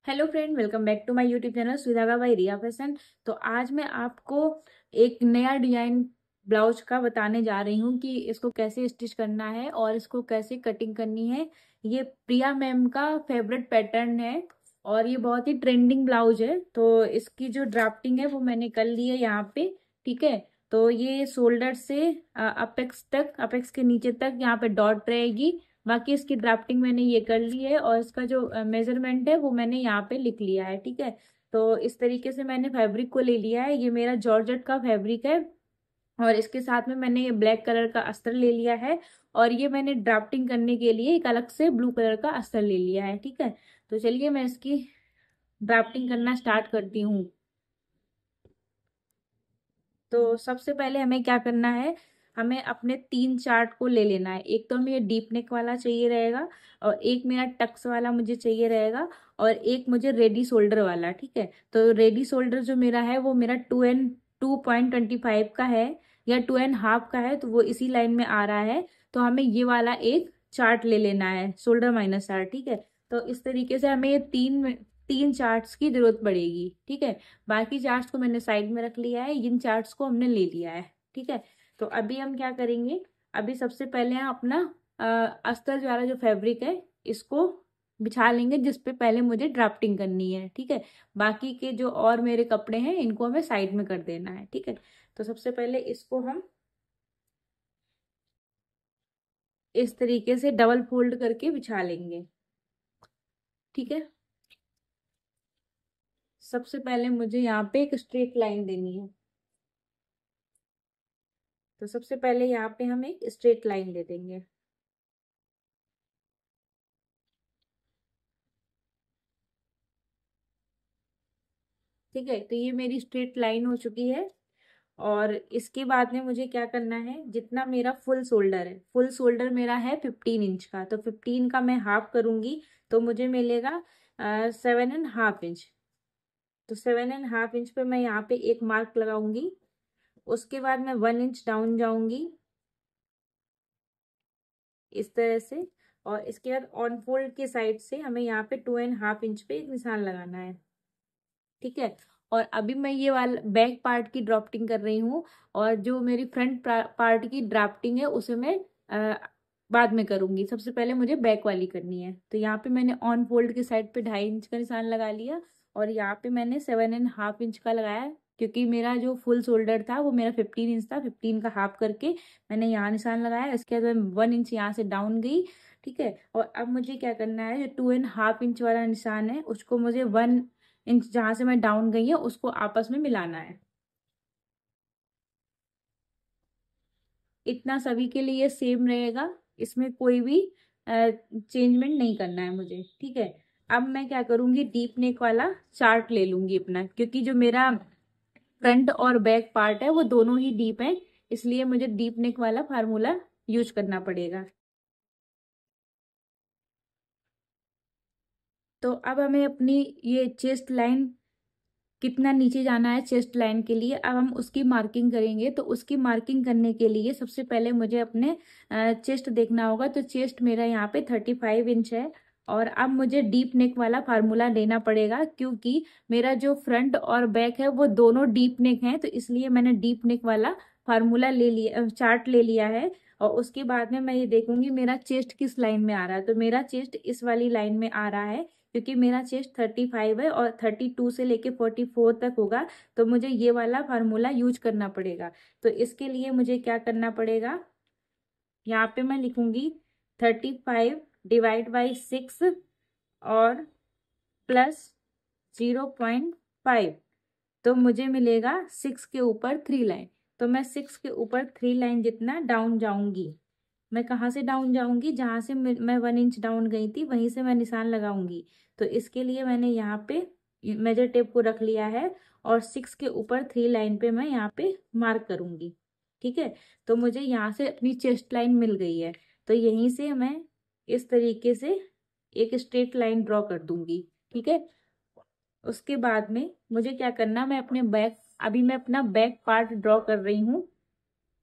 Hello friend, welcome back to my YouTube channel सुधागा by Riya fashion. तो आज मैं आपको एक नया डिजाइन ब्लाउज का बताने जा रही हूँ कि इसको कैसे स्टिच करना है और इसको कैसे कटिंग करनी है। ये प्रिया मैम का फेवरेट पैटर्न है और ये बहुत ही ट्रेंडिंग ब्लाउज है। तो इसकी जो ड्राफ्टिंग है वो मैंने कर ली है यहाँ पे। ठीक है, तो ये शोल्डर से अपेक्स तक, अपेक्स के नीचे तक यहाँ पे डॉट रहेगी। बाकी इसकी ड्राफ्टिंग मैंने ये कर ली है और इसका जो मेजरमेंट है वो मैंने यहाँ पे लिख लिया है। ठीक है, तो इस तरीके से मैंने फैब्रिक को ले लिया है। ये मेरा जॉर्जेट का फैब्रिक है और इसके साथ में मैंने ये ब्लैक कलर का अस्तर ले लिया है और ये मैंने ड्राफ्टिंग करने के लिए एक अलग से ब्लू कलर का अस्तर ले लिया है। ठीक है, तो चलिए मैं इसकी ड्राफ्टिंग करना स्टार्ट करती हूँ। तो सबसे पहले हमें क्या करना है, हमें अपने 3 चार्ट को ले लेना है। एक तो हमें ये डीप नेक वाला चाहिए रहेगा और एक मेरा टक्स वाला मुझे चाहिए रहेगा और एक मुझे रेडी शोल्डर वाला। ठीक है, तो रेडी शोल्डर जो मेरा है वो मेरा 2.25 का है या 2.5 का है, तो वो इसी लाइन में आ रहा है। तो हमें ये वाला एक चार्ट ले लेना है, शोल्डर माइनस चार्ट। ठीक है, तो इस तरीके से हमें ये तीन तीन चार्ट्स की जरूरत पड़ेगी। ठीक है, बाकी चार्ट्स को मैंने साइड में रख लिया है, इन चार्ट्स को हमने ले लिया है। ठीक है, तो अभी हम क्या करेंगे, अभी सबसे पहले हम अपना अस्तर वाला जो फैब्रिक है इसको बिछा लेंगे, जिस पे पहले मुझे ड्राफ्टिंग करनी है। ठीक है, बाकी के जो और मेरे कपड़े हैं इनको हमें साइड में कर देना है। ठीक है, तो सबसे पहले इसको हम इस तरीके से डबल फोल्ड करके बिछा लेंगे। ठीक है, सबसे पहले मुझे यहाँ पे एक स्ट्रेट लाइन देनी है। तो सबसे पहले यहाँ पे हम एक स्ट्रेट लाइन दे देंगे। ठीक है, तो ये मेरी स्ट्रेट लाइन हो चुकी है और इसके बाद में मुझे क्या करना है, जितना मेरा फुल शोल्डर है, फुल शोल्डर मेरा है 15 इंच का, तो 15 का मैं हाफ करूंगी तो मुझे मिलेगा 7.5 इंच। तो 7.5 इंच पे मैं यहाँ पे एक मार्क लगाऊंगी। उसके बाद मैं 1 इंच डाउन जाऊंगी इस तरह से, और इसके बाद ऑन फोल्ड के साइड से हमें यहाँ पे 2.5 इंच पे एक निशान लगाना है। ठीक है, और अभी मैं ये वाला बैक पार्ट की ड्राफ्टिंग कर रही हूँ और जो मेरी फ्रंट पार्ट की ड्राफ्टिंग है उसे मैं बाद में करूंगी। सबसे पहले मुझे बैक वाली करनी है। तो यहाँ पे मैंने ऑन फोल्ड के साइड पे 2.5 इंच का निशान लगा लिया और यहाँ पे मैंने 7.5 इंच का लगाया, क्योंकि मेरा जो फुल शोल्डर था वो मेरा 15 इंच था। 15 का हाफ करके मैंने यहाँ निशान लगाया, इसके बाद मैं 1 इंच यहाँ से डाउन गई। ठीक है, और अब मुझे क्या करना है, जो 2.5 इंच वाला निशान है उसको मुझे 1 इंच जहां से मैं डाउन गई है उसको आपस में मिलाना है। इतना सभी के लिए सेम रहेगा, इसमें कोई भी चेंजमेंट नहीं करना है मुझे। ठीक है, अब मैं क्या करूंगी, डीप नेक वाला चार्ट ले लूंगी अपना, क्योंकि जो मेरा फ्रंट और बैक पार्ट है वो दोनों ही डीप है, इसलिए मुझे डीप नेक वाला फार्मूला यूज करना पड़ेगा। तो अब हमें अपनी ये चेस्ट लाइन कितना नीचे जाना है चेस्ट लाइन के लिए, अब हम उसकी मार्किंग करेंगे। तो उसकी मार्किंग करने के लिए सबसे पहले मुझे अपने चेस्ट देखना होगा। तो चेस्ट मेरा यहाँ पे 35 इंच है और अब मुझे डीप नेक वाला फार्मूला लेना पड़ेगा, क्योंकि मेरा जो फ्रंट और बैक है वो दोनों डीप नेक है, तो इसलिए मैंने डीप नेक वाला फार्मूला ले लिया, चार्ट ले लिया है। और उसके बाद में मैं ये देखूंगी मेरा चेस्ट किस लाइन में आ रहा है। तो मेरा चेस्ट इस वाली लाइन में आ रहा है, क्योंकि मेरा चेस्ट 35 है और 32 से लेके 44 तक होगा, तो मुझे ये वाला फार्मूला यूज करना पड़ेगा। तो इसके लिए मुझे क्या करना पड़ेगा, यहाँ पे मैं लिखूंगी 35 डिवाइड बाई 6 और प्लस 0.5, तो मुझे मिलेगा 6 के ऊपर 3 लाइन। तो मैं 6 के ऊपर 3 लाइन जितना डाउन जाऊंगी। मैं कहाँ से डाउन जाऊंगी, जहां से मैं 1 इंच डाउन गई थी वहीं से मैं निशान लगाऊंगी। तो इसके लिए मैंने यहाँ पे मेजर टेप को रख लिया है और 6 के ऊपर 3 लाइन पे मैं यहाँ पे मार्क करूंगी। ठीक है, तो मुझे यहाँ से अपनी चेस्ट लाइन मिल गई है, तो यहीं से मैं इस तरीके से एक स्ट्रेट लाइन ड्रॉ कर दूंगी। ठीक है, उसके बाद में मुझे क्या करना, मैं अपने बैक, अभी मैं अपना बैक पार्ट ड्रॉ कर रही हूँ।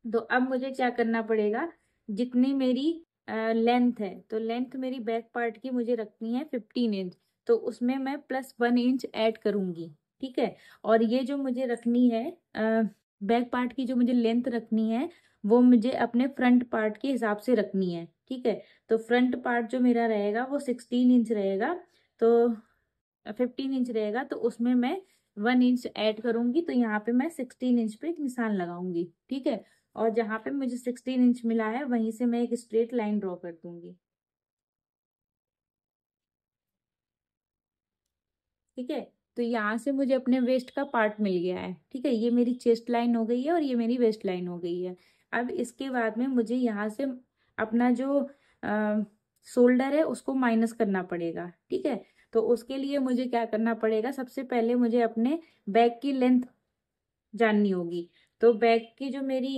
तो अब मुझे क्या करना पड़ेगा, जितनी मेरी लेंथ है, तो लेंथ मेरी बैक पार्ट की मुझे रखनी है 15 इंच। तो उसमें मैं +1 इंच ऐड करूंगी। ठीक है, और ये जो मुझे रखनी है बैक पार्ट की जो मुझे लेंथ रखनी है वो मुझे अपने फ्रंट पार्ट के हिसाब से रखनी है। ठीक है, तो फ्रंट पार्ट जो मेरा रहेगा वो 16 इंच रहेगा, तो 15 इंच रहेगा, तो उसमें मैं 1 इंच ऐड करूंगी। तो यहाँ पे मैं 16 इंच पे एक निशान लगाऊंगी। ठीक है, और जहाँ पे मुझे 16 इंच मिला है वहीं से मैं एक स्ट्रेट लाइन ड्रॉ कर दूंगी। ठीक है, तो यहाँ से मुझे अपने वेस्ट का पार्ट मिल गया है। ठीक है, ये मेरी चेस्ट लाइन हो गई है और ये मेरी वेस्ट लाइन हो गई है। अब इसके बाद में मुझे यहाँ से अपना जो शोल्डर है उसको माइनस करना पड़ेगा। ठीक है, तो उसके लिए मुझे क्या करना पड़ेगा, सबसे पहले मुझे अपने बैक की लेंथ जाननी होगी। तो बैक की जो मेरी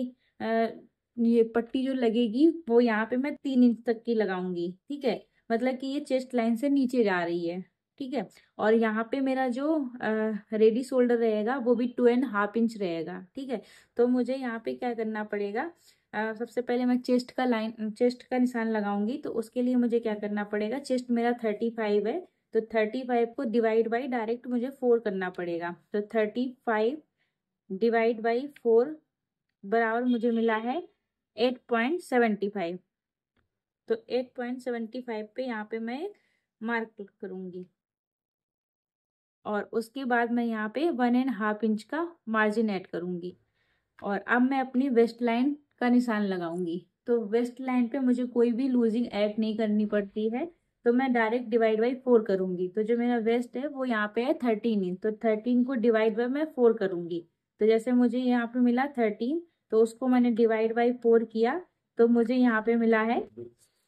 ये पट्टी जो लगेगी वो यहाँ पे मैं 3 इंच तक की लगाऊंगी। ठीक है, मतलब कि ये चेस्ट लाइन से नीचे जा रही है। ठीक है, और यहाँ पे मेरा जो रेडी शोल्डर रहेगा वो भी 2.5 इंच रहेगा। ठीक है, तो मुझे यहाँ पे क्या करना पड़ेगा, सबसे पहले मैं चेस्ट का निशान लगाऊंगी। तो उसके लिए मुझे क्या करना पड़ेगा, चेस्ट मेरा 35 है, तो 35 को डिवाइड बाई डायरेक्ट मुझे 4 करना पड़ेगा। तो 35 डिवाइड बाई 4 बराबर मुझे मिला है 8.75। तो 8.75 पे यहाँ पे मैं मार्क करूंगी, और उसके बाद मैं यहाँ पे 1.5 इंच का मार्जिन ऐड करूंगी। और अब मैं अपनी वेस्ट लाइन का निशान लगाऊंगी। तो वेस्ट लाइन पे मुझे कोई भी लूजिंग ऐड नहीं करनी पड़ती है, तो मैं डायरेक्ट डिवाइड बाई 4 करूंगी। तो जो मेरा वेस्ट है वो यहाँ पे है 13 इंच, तो 13 को डिवाइड बाय मैं 4 करूंगी। तो जैसे मुझे यहाँ पे मिला 13, तो उसको मैंने डिवाइड बाई 4 किया, तो मुझे यहाँ पे मिला है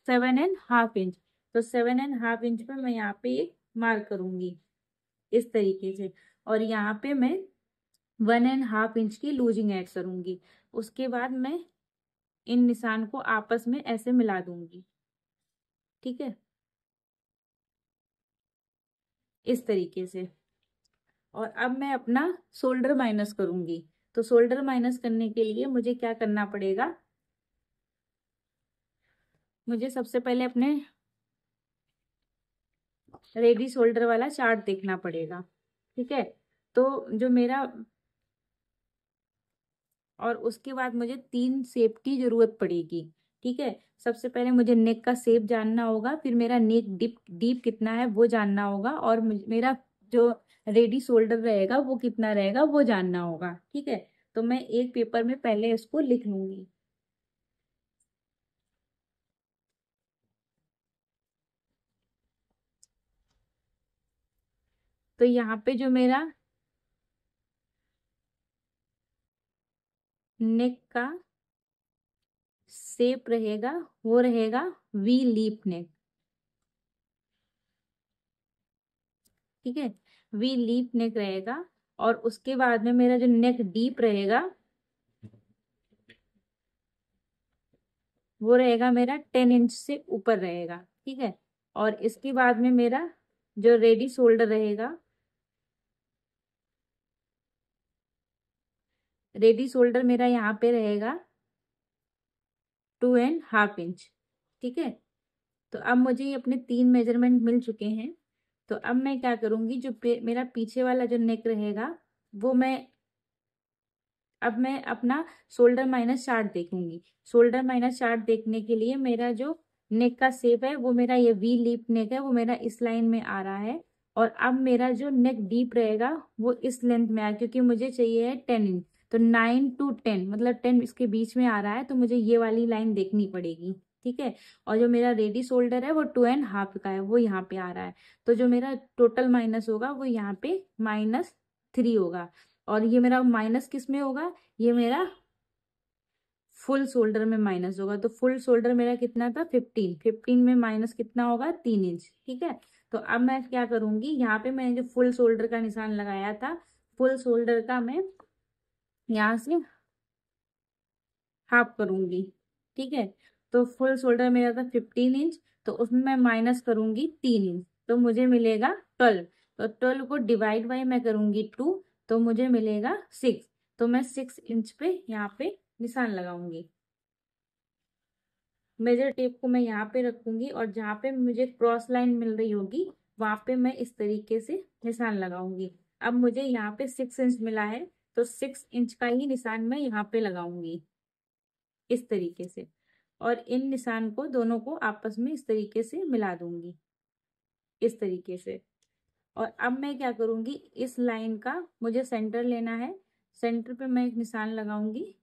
7.5 इंच। तो 7.5 इंच पे मैं यहाँ पे एक मार्क करूंगी इस तरीके से, और यहाँ पे मैं 1.5 इंच की लूजिंग ऐड करूंगी। उसके बाद मैं इन निशान को आपस में ऐसे मिला दूंगी। ठीक है, इस तरीके से। और अब मैं अपना शोल्डर माइनस करूंगी। तो शोल्डर माइनस करने के लिए मुझे क्या करना पड़ेगा, मुझे सबसे पहले अपने रेडी शोल्डर वाला चार्ट देखना पड़ेगा। ठीक है, तो जो मेरा, और उसके बाद मुझे 3 शेप की जरूरत पड़ेगी। ठीक है, सबसे पहले मुझे नेक का शेप जानना होगा, फिर मेरा नेक डीप डीप कितना है वो जानना होगा, और मेरा जो रेडी शोल्डर रहेगा वो कितना रहेगा वो जानना होगा। ठीक है, तो मैं एक पेपर में पहले इसको लिख लूंगी। तो यहाँ पे जो मेरा नेक का शेप रहेगा वो रहेगा वी लीप नेक। ठीक है, वी लीप नेक रहेगा, और उसके बाद में मेरा जो नेक डीप रहेगा वो रहेगा मेरा 10 इंच से ऊपर रहेगा। ठीक है, और इसके बाद में मेरा जो रेडी शोल्डर रहेगा, रेडी शोल्डर मेरा यहाँ पे रहेगा 2.5 इंच। ठीक है, तो अब मुझे ये अपने 3 मेजरमेंट मिल चुके हैं। तो अब मैं क्या करूंगी, जो मेरा पीछे वाला जो नेक रहेगा वो मैं, अब मैं अपना शोल्डर माइनस चार्ट देखूंगी। शोल्डर माइनस चार्ट देखने के लिए मेरा जो नेक का शेप है वो मेरा ये वी लीप नेक है, वो मेरा इस लाइन में आ रहा है। और अब मेरा जो नेक डीप रहेगा वो इस लेंथ में आया, क्योंकि मुझे चाहिए है 10 इंच। तो 9 to 10 मतलब 10 इसके बीच में आ रहा है, तो मुझे ये वाली लाइन देखनी पड़ेगी। ठीक है, और जो मेरा रेडी शोल्डर है वो 2.5 का है, वो यहाँ पे आ रहा है। तो जो मेरा टोटल माइनस होगा वो यहाँ पे -3 होगा। और ये मेरा माइनस किस में होगा, ये मेरा फुल शोल्डर में माइनस होगा। तो फुल शोल्डर मेरा कितना था, 15 में माइनस कितना होगा, 3 इंच। ठीक है, तो अब मैं क्या करूंगी, यहाँ पे मैंने जो फुल शोल्डर का निशान लगाया था, फुल शोल्डर का मैं यहाँ से हाफ करूंगी। ठीक है, तो फुल शोल्डर मेरा था 15 इंच, तो उसमें मैं माइनस करूंगी 3 इंच, तो मुझे मिलेगा 12। तो 12 को डिवाइड बाई मैं करूंगी 2, तो मुझे मिलेगा 6। तो मैं 6 इंच पे यहाँ पे निशान लगाऊंगी। मेजर टेप को मैं यहाँ पे रखूंगी, और जहाँ पे मुझे क्रॉस लाइन मिल रही होगी वहां पे मैं इस तरीके से निशान लगाऊंगी। अब मुझे यहाँ पे 6 इंच मिला है, तो 6 इंच का ही निशान मैं यहाँ पे लगाऊंगी इस तरीके से, और इन निशान को दोनों को आपस में इस तरीके से मिला दूंगी इस तरीके से। और अब मैं क्या करूंगी, इस लाइन का मुझे सेंटर लेना है, सेंटर पे मैं एक निशान लगाऊंगी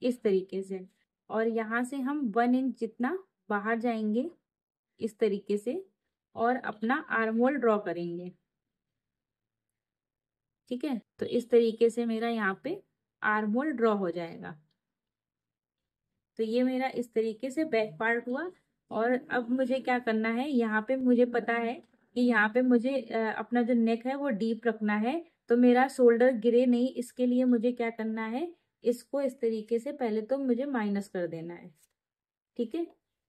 इस तरीके से, और यहाँ से हम 1 इंच जितना बाहर जाएंगे इस तरीके से, और अपना आर्म होल ड्रॉ करेंगे। ठीक है, तो इस तरीके से मेरा यहाँ पे आर्म होल ड्रॉ हो जाएगा। तो ये मेरा इस तरीके से बैक पार्ट हुआ। और अब मुझे क्या करना है, यहाँ पे मुझे पता है कि यहाँ पे मुझे अपना जो नेक है वो डीप रखना है, तो मेरा शोल्डर गिरे नहीं, इसके लिए मुझे क्या करना है, इसको इस तरीके से पहले तो मुझे माइनस कर देना है। ठीक है,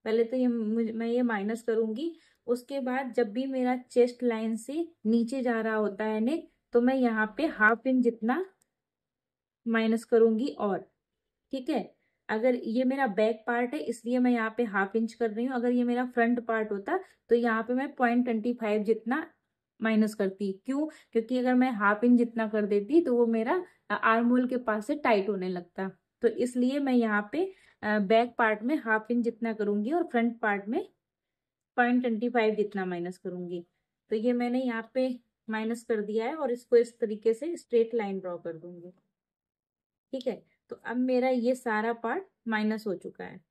पहले तो ये मैं ये माइनस करूंगी। उसके बाद जब भी मेरा चेस्ट लाइन से नीचे जा रहा होता है नेक, तो मैं यहाँ पे ½ इंच जितना माइनस करूंगी। और ठीक है, अगर ये मेरा बैक पार्ट है इसलिए मैं यहाँ पे ½ इंच कर रही हूँ, अगर ये मेरा फ्रंट पार्ट होता तो यहाँ पे मैं 0.25 जितना माइनस करती। क्यों? क्योंकि अगर मैं ½ इंच जितना कर देती तो वो मेरा आर्म होल के पास से टाइट होने लगता। तो इसलिए मैं यहाँ पे बैक पार्ट में ½ इंच जितना करूंगी और फ्रंट पार्ट में 0.25 जितना माइनस करूंगी। तो ये मैंने यहाँ पे माइनस कर दिया है, और इसको इस तरीके से स्ट्रेट लाइन ड्रॉ कर दूंगी। ठीक है, तो अब मेरा ये सारा पार्ट माइनस हो चुका है।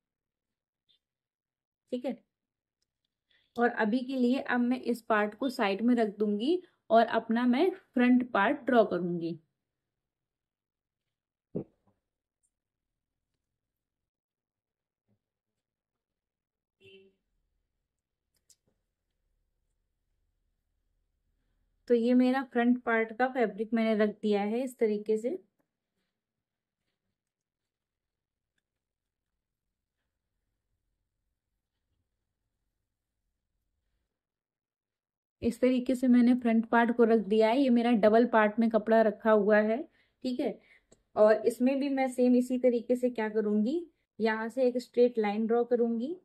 ठीक है, और अभी के लिए अब मैं इस पार्ट को साइड में रख दूंगी और अपना मैं फ्रंट पार्ट ड्रॉ करूंगी। तो ये मेरा फ्रंट पार्ट का फैब्रिक मैंने रख दिया है इस तरीके से। इस तरीके से मैंने फ्रंट पार्ट को रख दिया है। ये मेरा डबल पार्ट में कपड़ा रखा हुआ है। ठीक है, और इसमें भी मैं सेम इसी तरीके से क्या करूंगी, यहाँ से एक स्ट्रेट लाइन ड्रॉ करूंगी।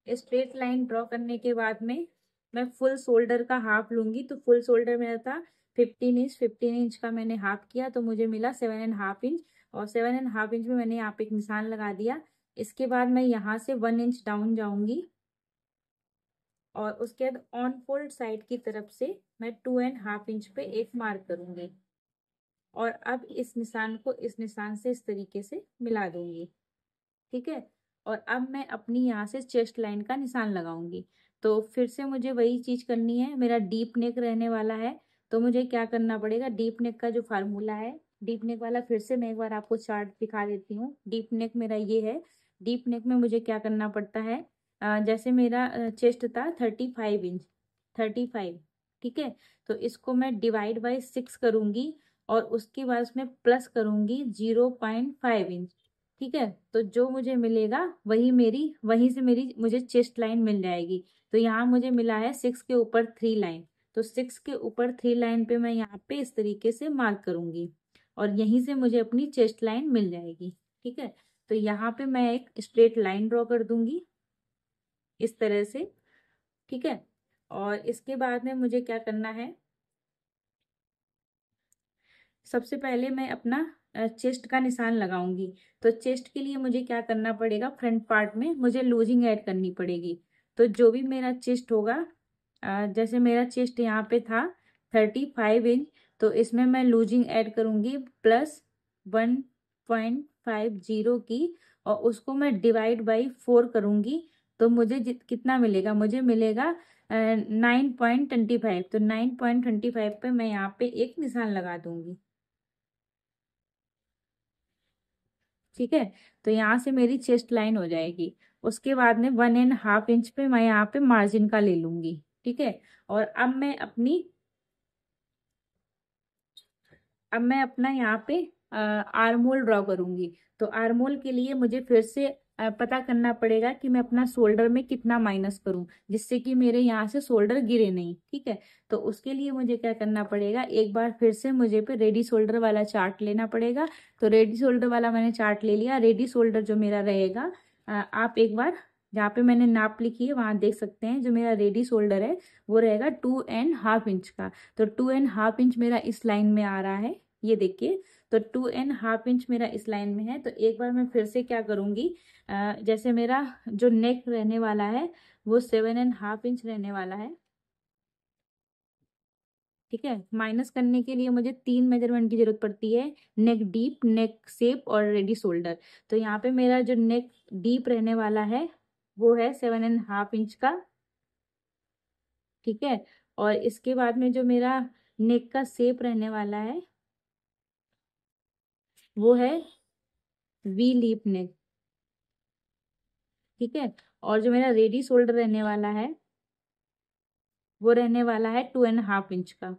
स्ट्रेट लाइन ड्रॉ करने के बाद में मैं फुल शोल्डर का हाफ लूंगी। तो फुल शोल्डर मेरा था 15 इंच, 15 इंच का मैंने हाफ किया तो मुझे मिला 7.5 इंच, और 7.5 इंच में मैंने यहाँ पे एक निशान लगा दिया। इसके बाद मैं यहाँ से 1 इंच डाउन जाऊंगी, और उसके बाद ऑन फोल्ड साइड की तरफ से मैं 2.5 इंच पे एक मार्क करूंगी, और अब इस निशान को इस निशान से इस तरीके से मिला दूंगी। ठीक है, और अब मैं अपनी यहाँ से चेस्ट लाइन का निशान लगाऊंगी। तो फिर से मुझे वही चीज करनी है, मेरा डीप नेक रहने वाला है। तो मुझे क्या करना पड़ेगा, डीप नेक का जो फार्मूला है, डीप नेक वाला फिर से मैं एक बार आपको चार्ट दिखा देती हूँ। डीप नेक मेरा ये है। डीप नेक में मुझे क्या करना पड़ता है, जैसे मेरा चेस्ट था 35 इंच, 35। ठीक है, तो इसको मैं डिवाइड बाई 6 करूंगी, और उसके बाद उसमें प्लस करूंगी 0.5 इंच। ठीक है, तो जो मुझे मिलेगा वहीं से मेरी मुझे चेस्ट लाइन मिल जाएगी। तो यहाँ मुझे मिला है 6 के ऊपर 3 लाइन, तो 6 के ऊपर 3 लाइन पे मैं यहाँ पे इस तरीके से मार्क करूंगी, और यहीं से मुझे अपनी चेस्ट लाइन मिल जाएगी। ठीक है, तो यहाँ पे मैं एक स्ट्रेट लाइन ड्रॉ कर दूंगी इस तरह से। ठीक है, और इसके बाद में मुझे क्या करना है, सबसे पहले मैं अपना चेस्ट का निशान लगाऊंगी। तो चेस्ट के लिए मुझे क्या करना पड़ेगा, फ्रंट पार्ट में मुझे लूजिंग ऐड करनी पड़ेगी। तो जो भी मेरा चेस्ट होगा, जैसे मेरा चेस्ट यहाँ पे था 35 इंच, तो इसमें मैं लूजिंग ऐड करूंगी +1.50 की, और उसको मैं डिवाइड बाई 4 करूंगी। तो मुझे कितना मिलेगा, मुझे मिलेगा 9.25। तो 9.25 पे मैं यहाँ पे एक निशान लगा दूंगी। ठीक है, तो यहाँ से मेरी चेस्ट लाइन हो जाएगी। उसके बाद में 1.5 इंच पे मैं यहाँ पे मार्जिन का ले लूंगी। ठीक है, और अब मैं अपना यहाँ पे आर्म होल ड्रॉ करूंगी। तो आर्म होल के लिए मुझे फिर से पता करना पड़ेगा कि मैं अपना शोल्डर में कितना माइनस करूं, जिससे कि मेरे यहाँ से शोल्डर गिरे नहीं। ठीक है, तो उसके लिए मुझे क्या करना पड़ेगा, एक बार फिर से मुझे पे रेडी शोल्डर वाला चार्ट लेना पड़ेगा। तो रेडी शोल्डर वाला मैंने चार्ट ले लिया। रेडी शोल्डर जो मेरा रहेगा, आप एक बार जहाँ पे मैंने नाप लिखी है वहां देख सकते हैं, जो मेरा रेडी शोल्डर है वो रहेगा 2.5 इंच का। तो 2.5 इंच मेरा इस लाइन में आ रहा है, ये देखिए। तो 2.5 इंच मेरा इस लाइन में है। तो एक बार मैं फिर से क्या करूंगी, जैसे मेरा जो नेक रहने वाला है वो 7.5 इंच रहने वाला है। ठीक है, माइनस करने के लिए मुझे 3 मेजरमेंट की जरूरत पड़ती है, नेक डीप, नेक शेप और रेडी शोल्डर। तो यहाँ पे मेरा जो नेक डीप रहने वाला है वो है 7.5 इंच का। ठीक है, और इसके बाद में जो मेरा नेक का शेप रहने वाला है वो है वी लीप नेक। ठीक है, और जो मेरा रेडी शोल्डर रहने वाला है वो रहने वाला है 2.5 इंच का।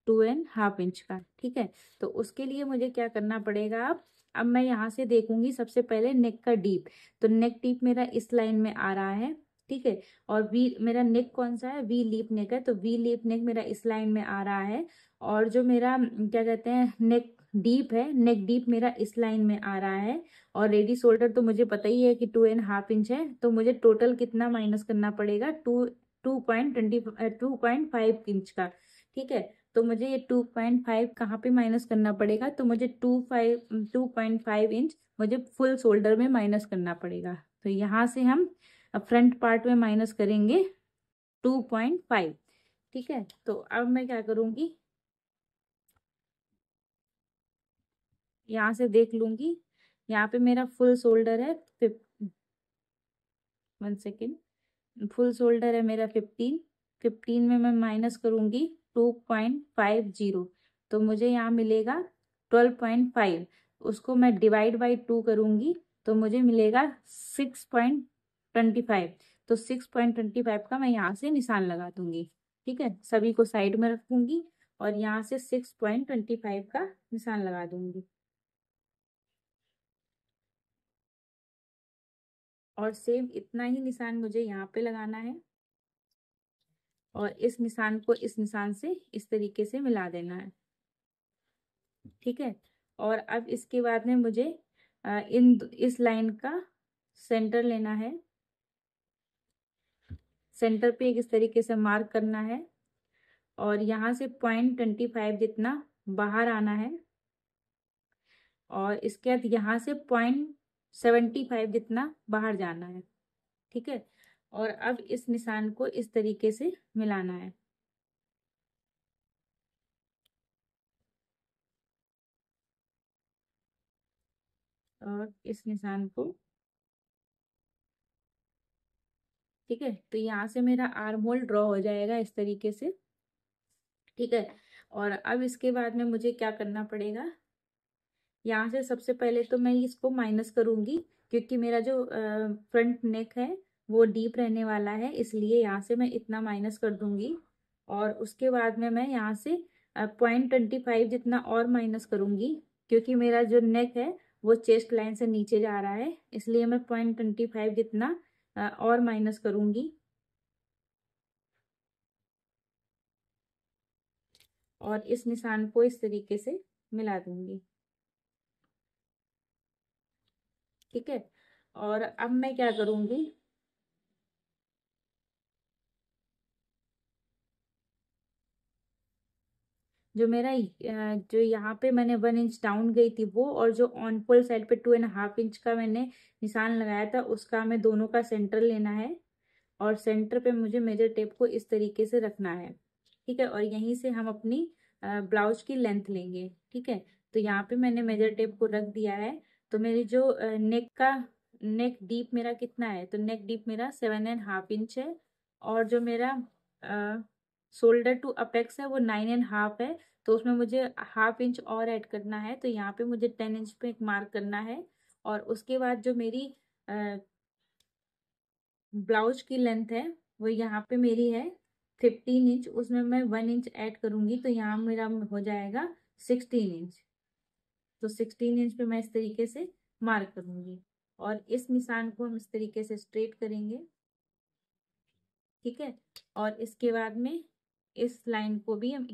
2.5 इंच का। ठीक है, तो उसके लिए मुझे क्या करना पड़ेगा, अब मैं यहाँ से देखूंगी सबसे पहले नेक का डीप। तो नेक डीप मेरा इस लाइन में आ रहा है। ठीक है, और वी मेरा नेक कौन सा है, वी लीप नेक है, तो वी लीप नेक मेरा इस लाइन में आ रहा है। और जो मेरा क्या कहते हैं नेक डीप है, नेक डीप मेरा इस लाइन में आ रहा है। और रेडी शोल्डर तो मुझे पता ही है कि 2.5 इंच है, तो मुझे टोटल कितना माइनस करना पड़ेगा, 2.5 इंच का। ठीक है, तो मुझे ये 2.5 कहाँ पे माइनस करना पड़ेगा, तो मुझे 2.5 इंच मुझे फुल शोल्डर में माइनस करना पड़ेगा। तो यहाँ से हम फ्रंट पार्ट में माइनस करेंगे 2.5। ठीक है, तो अब मैं क्या करूंगी, यहाँ से देख लूंगी। यहाँ पे मेरा फुल शोल्डर है 1 सेकेंड, फुल शोल्डर है मेरा 15। 15 में मैं माइनस करूंगी 2.50, तो मुझे यहाँ मिलेगा 12.5। उसको मैं डिवाइड बाई 2 करूंगी तो मुझे मिलेगा 6.25। तो 6.25 का मैं यहाँ से निशान लगा दूंगी। ठीक है, सभी को साइड में रखूंगी और यहाँ से 6.25 का निशान लगा दूंगी। और सेम इतना ही निशान मुझे यहाँ पे लगाना है, और इस निशान को इस निशान से इस तरीके से मिला देना है। ठीक है, और अब इसके बाद में मुझे इस लाइन का सेंटर लेना है। सेंटर पे एक इस तरीके से मार्क करना है, और यहाँ से 0.25 जितना बाहर आना है, और इसके बाद यहाँ से 0.75 जितना बाहर जाना है। ठीक है, और अब इस निशान को इस तरीके से मिलाना है, और इस निशान को। ठीक है, तो यहाँ से मेरा आर्म होल ड्रॉ हो जाएगा इस तरीके से। ठीक है, और अब इसके बाद में मुझे क्या करना पड़ेगा, यहाँ से सबसे पहले तो मैं इसको माइनस करूंगी, क्योंकि मेरा जो फ्रंट नेक है वो डीप रहने वाला है, इसलिए यहाँ से मैं इतना माइनस कर दूंगी। और उसके बाद में मैं यहाँ से 0.25 जितना और माइनस करूंगी, क्योंकि मेरा जो नेक है वो चेस्ट लाइन से नीचे जा रहा है, इसलिए मैं 0.25 जितना और माइनस करूंगी, और इस निशान को इस तरीके से मिला दूंगी। ठीक है, और अब मैं क्या करूंगी, जो मेरा जो यहाँ पे मैंने 1 इंच डाउन गई थी वो, और जो ऑन पोल साइड पे 2.5 इंच का मैंने निशान लगाया था, उसका हमें दोनों का सेंटर लेना है। और सेंटर पे मुझे मेजर टेप को इस तरीके से रखना है। ठीक है, और यहीं से हम अपनी ब्लाउज की लेंथ लेंगे। ठीक है, तो यहाँ पे मैंने मेजर टेप को रख दिया है। तो मेरी जो नेक डीप मेरा कितना है, तो नेक डीप मेरा 7.5 इंच है, और जो मेरा शोल्डर टू अपेक्स है वो 9.5 है। तो उसमें मुझे 1/2 इंच और ऐड करना है, तो यहाँ पे मुझे 10 इंच पे एक मार्क करना है। और उसके बाद जो मेरी ब्लाउज की लेंथ है वो यहाँ पे मेरी है 15 इंच, उसमें मैं 1 इंच ऐड करूंगी, तो यहाँ मेरा हो जाएगा 16 इंच। तो 16 इंच पे मैं इस तरीके से मार्क करूंगी, और इस निशान को हम इस तरीके से स्ट्रेट करेंगे। ठीक है, और इसके बाद में इस लाइन को भी हम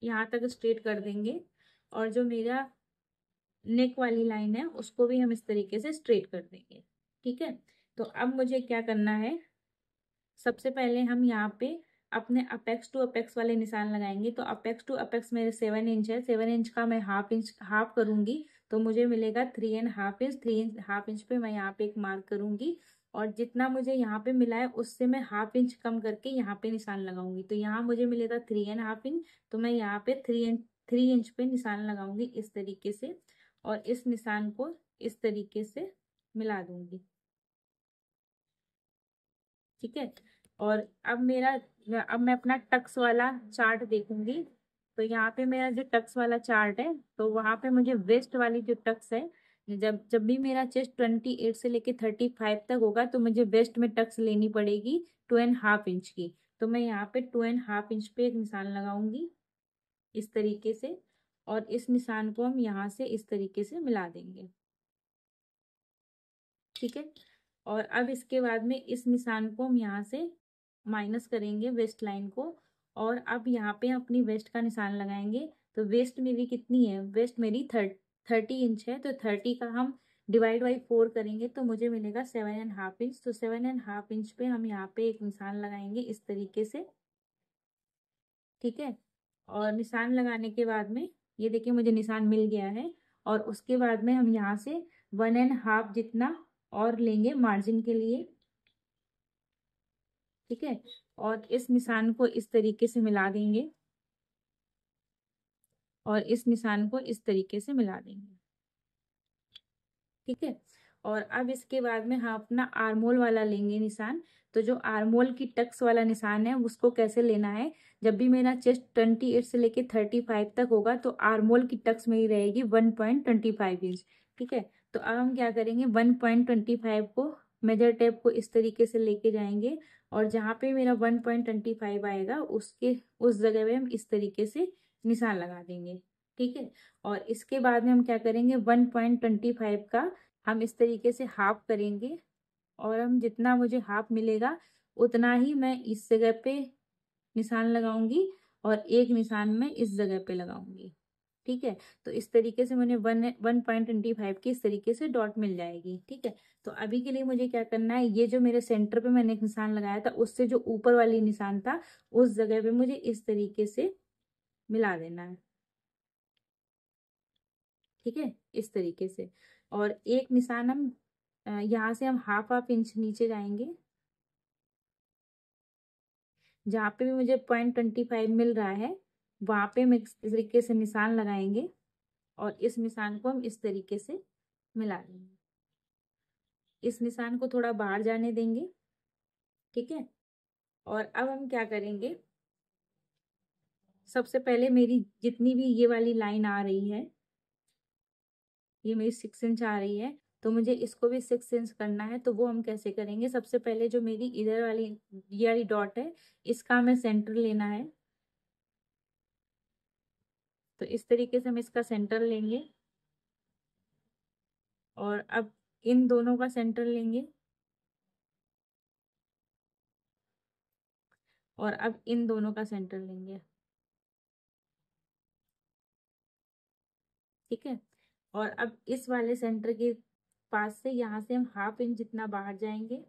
यहाँ तक स्ट्रेट कर देंगे। और जो मेरा नेक वाली लाइन है उसको भी हम इस तरीके से स्ट्रेट कर देंगे। ठीक है, तो अब मुझे क्या करना है, सबसे पहले हम यहाँ पे अपने अपेक्स टू अपेक्स वाले निशान लगाएंगे। तो अपेक्स टू अपेक्स मेरे 7 इंच है, 7 इंच का मैं हाफ करूंगी, तो मुझे मिलेगा 3.5 इंच। 3.5 इंच पे मैं यहाँ पे एक मार्क करूंगी, और जितना मुझे यहाँ पे मिला है उससे मैं हाफ इंच कम करके यहाँ पे निशान लगाऊंगी। तो यहाँ मुझे मिलेगा 3.5 इंच, तो मैं यहाँ पे 3 इंच पे निशान लगाऊंगी इस तरीके से, और इस निशान को इस तरीके से मिला दूंगी। ठीक है, और अब मैं अपना टक्स वाला चार्ट देखूंगी। तो यहाँ पे मेरा जो टक्स वाला चार्ट है, तो वहां पे मुझे वेस्ट वाली जो टक्स है, जब जब भी मेरा चेस्ट 28 से लेके 35 तक होगा, तो मुझे वेस्ट में टक्स लेनी पड़ेगी 2.5 इंच की। तो मैं यहाँ पे 2.5 इंच पे एक निशान लगाऊंगी इस तरीके से, और इस निशान को हम यहाँ से इस तरीके से मिला देंगे। ठीक है, और अब इसके बाद में इस निशान को हम यहाँ से माइनस करेंगे वेस्ट लाइन को, और अब यहाँ पे अपनी वेस्ट का निशान लगाएंगे। तो वेस्ट मेरी कितनी है, वेस्ट मेरी 30 इंच है, तो 30 का हम डिवाइड बाई 4 करेंगे, तो मुझे मिलेगा 7.5 इंच। तो 7.5 इंच पे हम यहाँ पे एक निशान लगाएंगे इस तरीके से। ठीक है, और निशान लगाने के बाद में ये देखिए मुझे निशान मिल गया है, और उसके बाद में हम यहाँ से 1.5 जितना और लेंगे मार्जिन के लिए। ठीक है, और इस निशान को इस तरीके से मिला देंगे, और इस निशान को इस तरीके से मिला देंगे। ठीक है, और अब इसके बाद में हम अपना आर्मोल वाला लेंगे निशान। तो जो आर्मोल की टक्स वाला निशान है उसको कैसे लेना है, जब भी मेरा चेस्ट 28 से लेके 35 तक होगा, तो आर्मोल की टक्स मेरी रहेगी 1.25 इंच। ठीक है, तो अब हम क्या करेंगे, 1.25 को मेजर टेप को इस तरीके से लेके जाएंगे, और जहाँ पे मेरा 1.25 आएगा उसके उस जगह पे हम इस तरीके से निशान लगा देंगे। ठीक है, और इसके बाद में हम क्या करेंगे, 1.25 का हम इस तरीके से हाफ करेंगे, और हम जितना मुझे हाफ मिलेगा उतना ही मैं इस जगह पे निशान लगाऊंगी, और एक निशान मैं इस जगह पे लगाऊंगी। ठीक है, तो इस तरीके से मैंने 1.25 की इस तरीके से डॉट मिल जाएगी। ठीक है, तो अभी के लिए मुझे क्या करना है, ये जो मेरे सेंटर पे मैंने एक निशान लगाया था उससे जो ऊपर वाली निशान था उस जगह पे मुझे इस तरीके से मिला देना है। ठीक है, इस तरीके से, और एक निशान हम यहाँ से हम हाफ हाफ इंच नीचे जाएंगे, जहाँ पे भी मुझे 0.25 मिल रहा है वहां पे हम इस तरीके से निशान लगाएंगे, और इस निशान को हम इस तरीके से मिला देंगे। इस निशान को थोड़ा बाहर जाने देंगे। ठीक है, और अब हम क्या करेंगे, सबसे पहले मेरी जितनी भी ये वाली लाइन आ रही है, ये मेरी 6 इंच आ रही है, तो मुझे इसको भी 6 इंच करना है। तो वो हम कैसे करेंगे, सबसे पहले जो मेरी इधर वाली ये वाली डॉट है इसका हमें सेंटर लेना है। तो इस तरीके से हम इसका सेंटर लेंगे, और अब इन दोनों का सेंटर लेंगे, और अब इन दोनों का सेंटर लेंगे। ठीक है, और अब इस वाले सेंटर के पास से यहाँ से हम हाफ इंच जितना बाहर जाएंगे,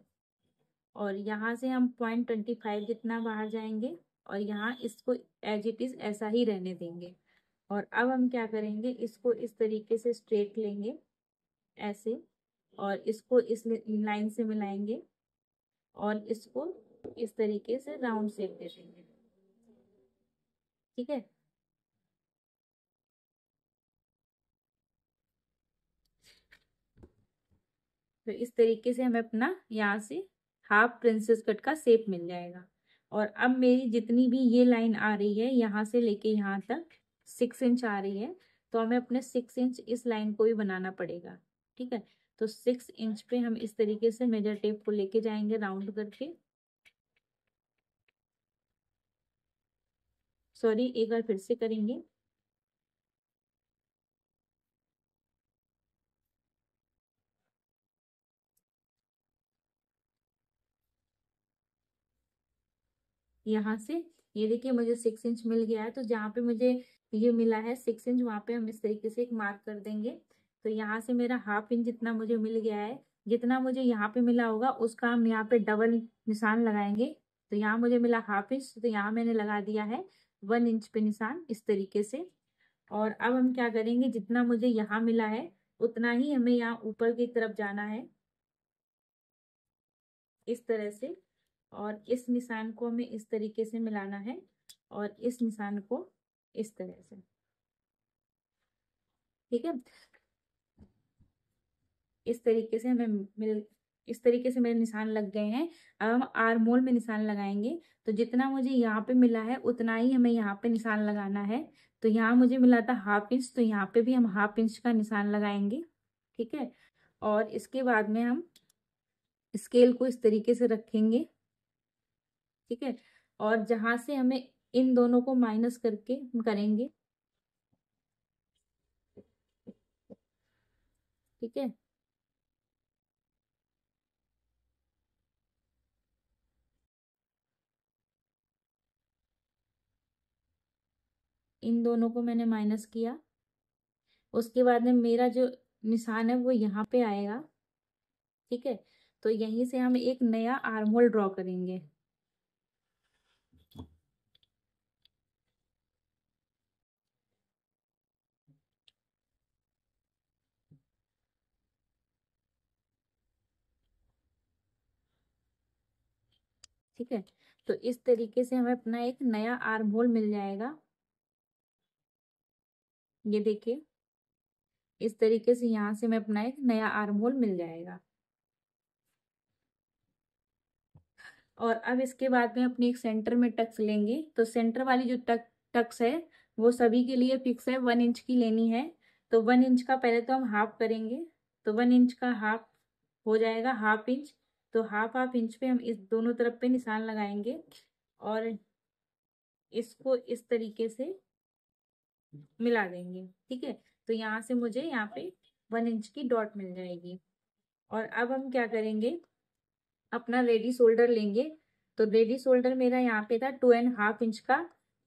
और यहाँ से हम 0.25 जितना बाहर जाएंगे, और यहाँ इसको एज इट इज ऐसा ही रहने देंगे। और अब हम क्या करेंगे, इसको इस तरीके से स्ट्रेट लेंगे ऐसे, और इसको इस लाइन से मिलाएंगे, और इसको इस तरीके से राउंड शेप दे देंगे। ठीक है, तो इस तरीके से हमें अपना यहाँ से हाफ प्रिंसेस कट का शेप मिल जाएगा। और अब मेरी जितनी भी ये लाइन आ रही है यहाँ से लेके यहाँ तक 6 इंच आ रही है, तो हमें अपने 6 इंच इस लाइन को भी बनाना पड़ेगा। ठीक है, तो 6 इंच पे हम इस तरीके से मेजर टेप को लेके जाएंगे राउंड करके। सॉरी, एक बार फिर से करेंगे। यहाँ से ये देखिए मुझे 6 इंच मिल गया है, तो जहाँ पे मुझे ये मिला है 6 इंच वहां पे हम इस तरीके से एक मार्क कर देंगे। तो यहाँ से मेरा हाफ इंच जितना मुझे मिल गया है, जितना मुझे यहाँ पे मिला होगा उसका हम यहाँ पे डबल निशान लगाएंगे। तो यहाँ मुझे मिला हाफ इंच, तो यहाँ मैंने लगा दिया है 1 इंच पे निशान इस तरीके से। और अब हम क्या करेंगे, जितना मुझे यहाँ मिला है उतना ही हमें यहाँ ऊपर की तरफ जाना है इस तरह से। और इस निशान को हमें इस तरीके से मिलाना है और इस निशान को इस तरह से, ठीक है। इस तरीके से हमें मिल इस तरीके से मेरे निशान लग गए हैं। अब हम आर्म होल में निशान लगाएंगे। तो जितना मुझे यहाँ पे मिला है उतना ही हमें यहाँ पे निशान लगाना है। तो यहाँ मुझे मिला था हाफ इंच, तो यहाँ पे भी हम हाफ इंच का निशान लगाएंगे, ठीक है। और इसके बाद में हम स्केल को इस तरीके से रखेंगे, ठीक है। और जहां से हमें इन दोनों को माइनस करके करेंगे, ठीक है। इन दोनों को मैंने माइनस किया। उसके बाद में मेरा जो निशान है वो यहाँ पे आएगा, ठीक है। तो यहीं से हम एक नया आर्म होल ड्रॉ करेंगे। ठीक है, तो इस तरीके से हमें अपना एक नया आर्म होल मिल जाएगा। ये देखिए, इस तरीके से यहाँ से हमें अपना एक नया आर्म होल मिल जाएगा। और अब इसके बाद में अपने एक सेंटर में टक्स लेंगे। तो सेंटर वाली जो टक्स है वो सभी के लिए फिक्स है, 1 इंच की लेनी है। तो 1 इंच का पहले तो हम हाफ करेंगे। तो 1 इंच का हाफ हो जाएगा हाफ इंच। तो हाफ हाफ इंच पे हम इस दोनों तरफ पे निशान लगाएंगे और इसको इस तरीके से मिला देंगे, ठीक है। तो यहाँ से मुझे यहाँ पे 1 इंच की डॉट मिल जाएगी। और अब हम क्या करेंगे, अपना रेडी शोल्डर लेंगे। तो रेडी शोल्डर मेरा यहाँ पे था 2.5 इंच का।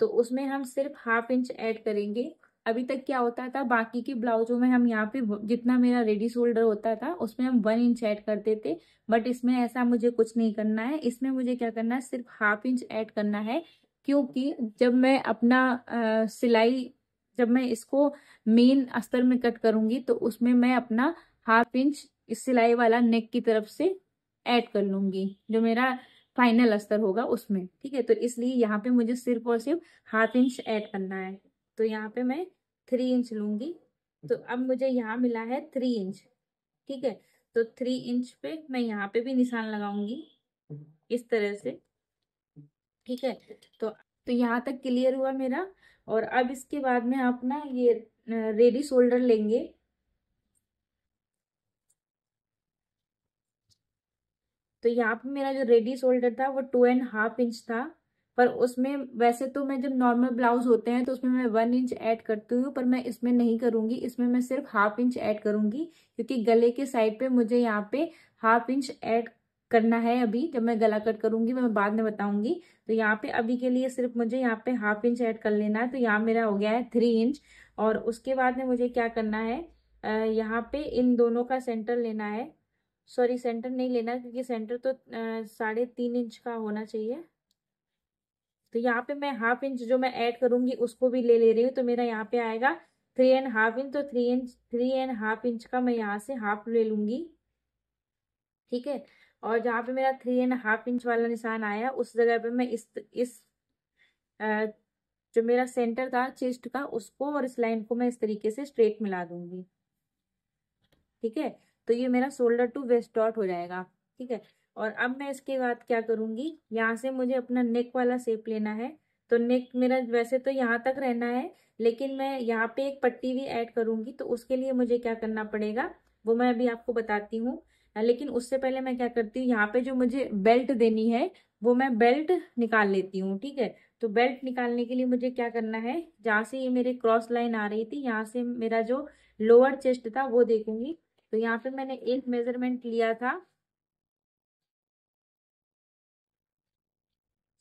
तो उसमें हम सिर्फ हाफ इंच ऐड करेंगे। अभी तक क्या होता था, बाकी की ब्लाउजों में हम यहाँ पे जितना मेरा रेडी शोल्डर होता था उसमें हम 1 इंच ऐड करते थे। बट इसमें ऐसा मुझे कुछ नहीं करना है। इसमें मुझे क्या करना है, सिर्फ हाफ इंच ऐड करना है। क्योंकि जब मैं अपना सिलाई, जब मैं इसको मेन अस्तर में कट करूंगी तो उसमें मैं अपना हाफ इंच इस सिलाई वाला नेक की तरफ से ऐड कर लूंगी, जो मेरा फाइनल अस्तर होगा उसमें, ठीक है। तो इसलिए यहाँ पे मुझे सिर्फ और सिर्फ हाफ इंच ऐड करना है। तो यहाँ पे मैं 3 इंच लूंगी। तो अब मुझे यहाँ मिला है 3 इंच, ठीक है। तो 3 इंच पे मैं यहाँ पे भी निशान लगाऊंगी इस तरह से, ठीक है। तो यहाँ तक क्लियर हुआ मेरा। और अब इसके बाद में अपना ये रेडी शोल्डर लेंगे। तो यहाँ पे मेरा जो रेडी शोल्डर था वो 2.5 इंच था। पर उसमें वैसे तो मैं जब नॉर्मल ब्लाउज होते हैं तो उसमें मैं 1 इंच ऐड करती हूँ, पर मैं इसमें नहीं करूंगी। इसमें मैं सिर्फ हाफ इंच ऐड करूंगी, क्योंकि गले के साइड पे मुझे यहाँ पे हाफ इंच ऐड करना है। अभी जब मैं गला कट करूंगी मैं बाद में बताऊंगी। तो यहाँ पे अभी के लिए सिर्फ मुझे यहाँ पे हाफ इंच ऐड कर लेना है। तो यहाँ मेरा हो गया है 3 इंच। और उसके बाद में मुझे क्या करना है, यहाँ पे इन दोनों का सेंटर लेना है। सॉरी, सेंटर नहीं लेना, क्योंकि सेंटर तो 3.5 इंच का होना चाहिए। तो यहाँ पे मैं हाफ इंच जो मैं ऐड करूंगी उसको भी ले रही हूँ। तो मेरा यहाँ पे आएगा 3.5 इंच। तो 3.5 इंच का मैं यहाँ से हाफ ले लूंगी, ठीक है। और जहाँ पे मेरा 3.5 इंच वाला निशान आया उस जगह पे मैं इस अ, जो मेरा सेंटर था चेस्ट का उसको और इस लाइन को मैं इस तरीके से स्ट्रेट मिला दूंगी, ठीक है। तो ये मेरा शोल्डर टू वेस्ट डॉट हो जाएगा, ठीक है। और अब मैं इसके बाद क्या करूंगी, यहाँ से मुझे अपना नेक वाला शेप लेना है। तो नेक मेरा वैसे तो यहाँ तक रहना है, लेकिन मैं यहाँ पे एक पट्टी भी ऐड करूंगी। तो उसके लिए मुझे क्या करना पड़ेगा वो मैं अभी आपको बताती हूँ। लेकिन उससे पहले मैं क्या करती हूँ, यहाँ पे जो मुझे बेल्ट देनी है वो मैं बेल्ट निकाल लेती हूँ, ठीक है। तो बेल्ट निकालने के लिए मुझे क्या करना है, जहाँ से ये मेरे क्रॉस लाइन आ रही थी यहाँ से मेरा जो लोअर चेस्ट था वो देखूंगी। तो यहाँ पे मैंने एक मेजरमेंट लिया था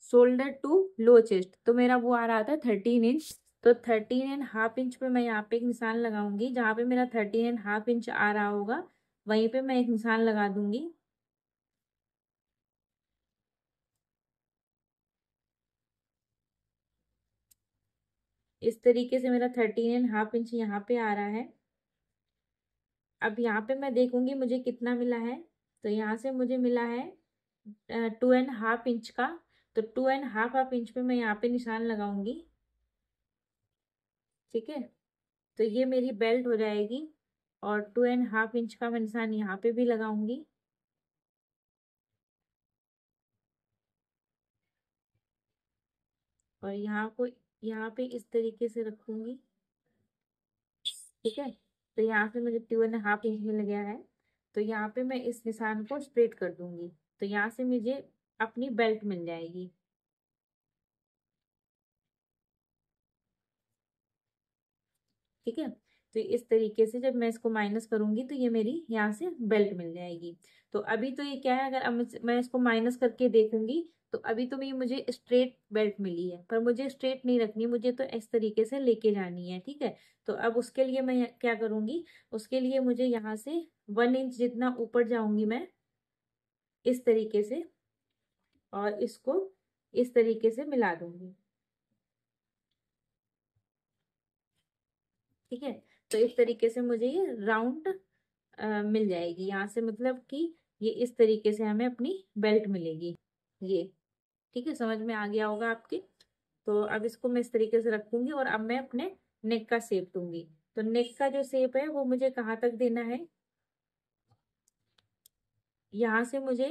शोल्डर टू लो चेस्ट, तो मेरा वो आ रहा था 13 इंच। तो 13.5 इंच पे मैं यहाँ पे एक निशान लगाऊंगी। जहाँ पे मेरा 13.5 इंच आ रहा होगा वहीं पे मैं एक निशान लगा दूंगी। इस तरीके से मेरा 13.5 इंच यहाँ पे आ रहा है। अब यहाँ पे मैं देखूंगी मुझे कितना मिला है। तो यहाँ से मुझे मिला है 2.5 इंच का। तो 2.5 इंच पे मैं यहाँ पे निशान लगाऊंगी। ठीक है, तो ये मेरी बेल्ट हो जाएगी। और 2.5 इंच का मैं निशान यहाँ पे भी लगाऊंगी। और यहाँ पे इस तरीके से रखूंगी। ठीक है, तो यहाँ से मुझे 2.5 इंच मिल गया है। तो यहाँ पे मैं इस निशान को स्ट्रेट कर दूंगी। तो यहाँ से मुझे अपनी बेल्ट मिल जाएगी। ठीक है, तो इस तरीके से जब मैं इसको माइनस करूंगी तो ये मेरी यहाँ से बेल्ट मिल जाएगी। तो अभी तो ये क्या है, अगर अब मैं इसको माइनस करके देखूंगी तो अभी तो ये मुझे स्ट्रेट बेल्ट मिली है, पर मुझे स्ट्रेट नहीं रखनी, मुझे तो इस तरीके से लेके जानी है। ठीक है, तो अब उसके लिए मैं क्या करूंगी, उसके लिए मुझे यहाँ से 1 इंच जितना ऊपर जाऊंगी मैं इस तरीके से, और इसको इस तरीके से मिला दूंगी। ठीक है, तो इस तरीके से मुझे ये राउंड मिल जाएगी यहाँ से, मतलब कि ये इस तरीके से हमें अपनी बेल्ट मिलेगी ये। ठीक है, समझ में आ गया होगा आपके। तो अब इसको मैं इस तरीके से रखूंगी और अब मैं अपने नेक का शेप दूंगी। तो नेक का जो शेप है वो मुझे कहाँ तक देना है, यहाँ से मुझे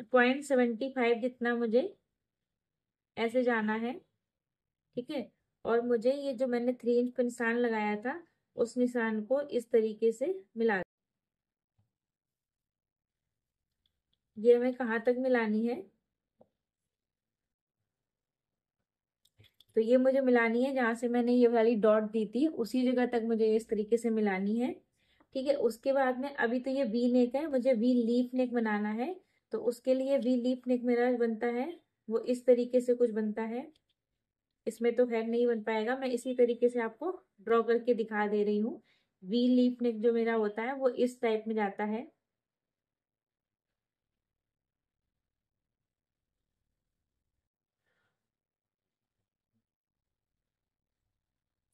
0.75 जितना मुझे ऐसे जाना है। ठीक है, और मुझे ये जो मैंने 3 इंच पर निशान लगाया था उस निशान को इस तरीके से मिला, ये हमें कहाँ तक मिलानी है, तो ये मुझे मिलानी है जहां से मैंने ये वाली डॉट दी थी उसी जगह तक मुझे इस तरीके से मिलानी है। ठीक है, उसके बाद में अभी तो ये वी नेक है, मुझे वी लीफ नेक बनाना है। तो उसके लिए वी लीफ नेक मेरा बनता है वो इस तरीके से कुछ बनता है। इसमें तो खैर नहीं बन पाएगा, मैं इसी तरीके से आपको ड्रॉ करके दिखा दे रही हूँ। वी लीफ नेक जो मेरा होता है वो इस टाइप में जाता है।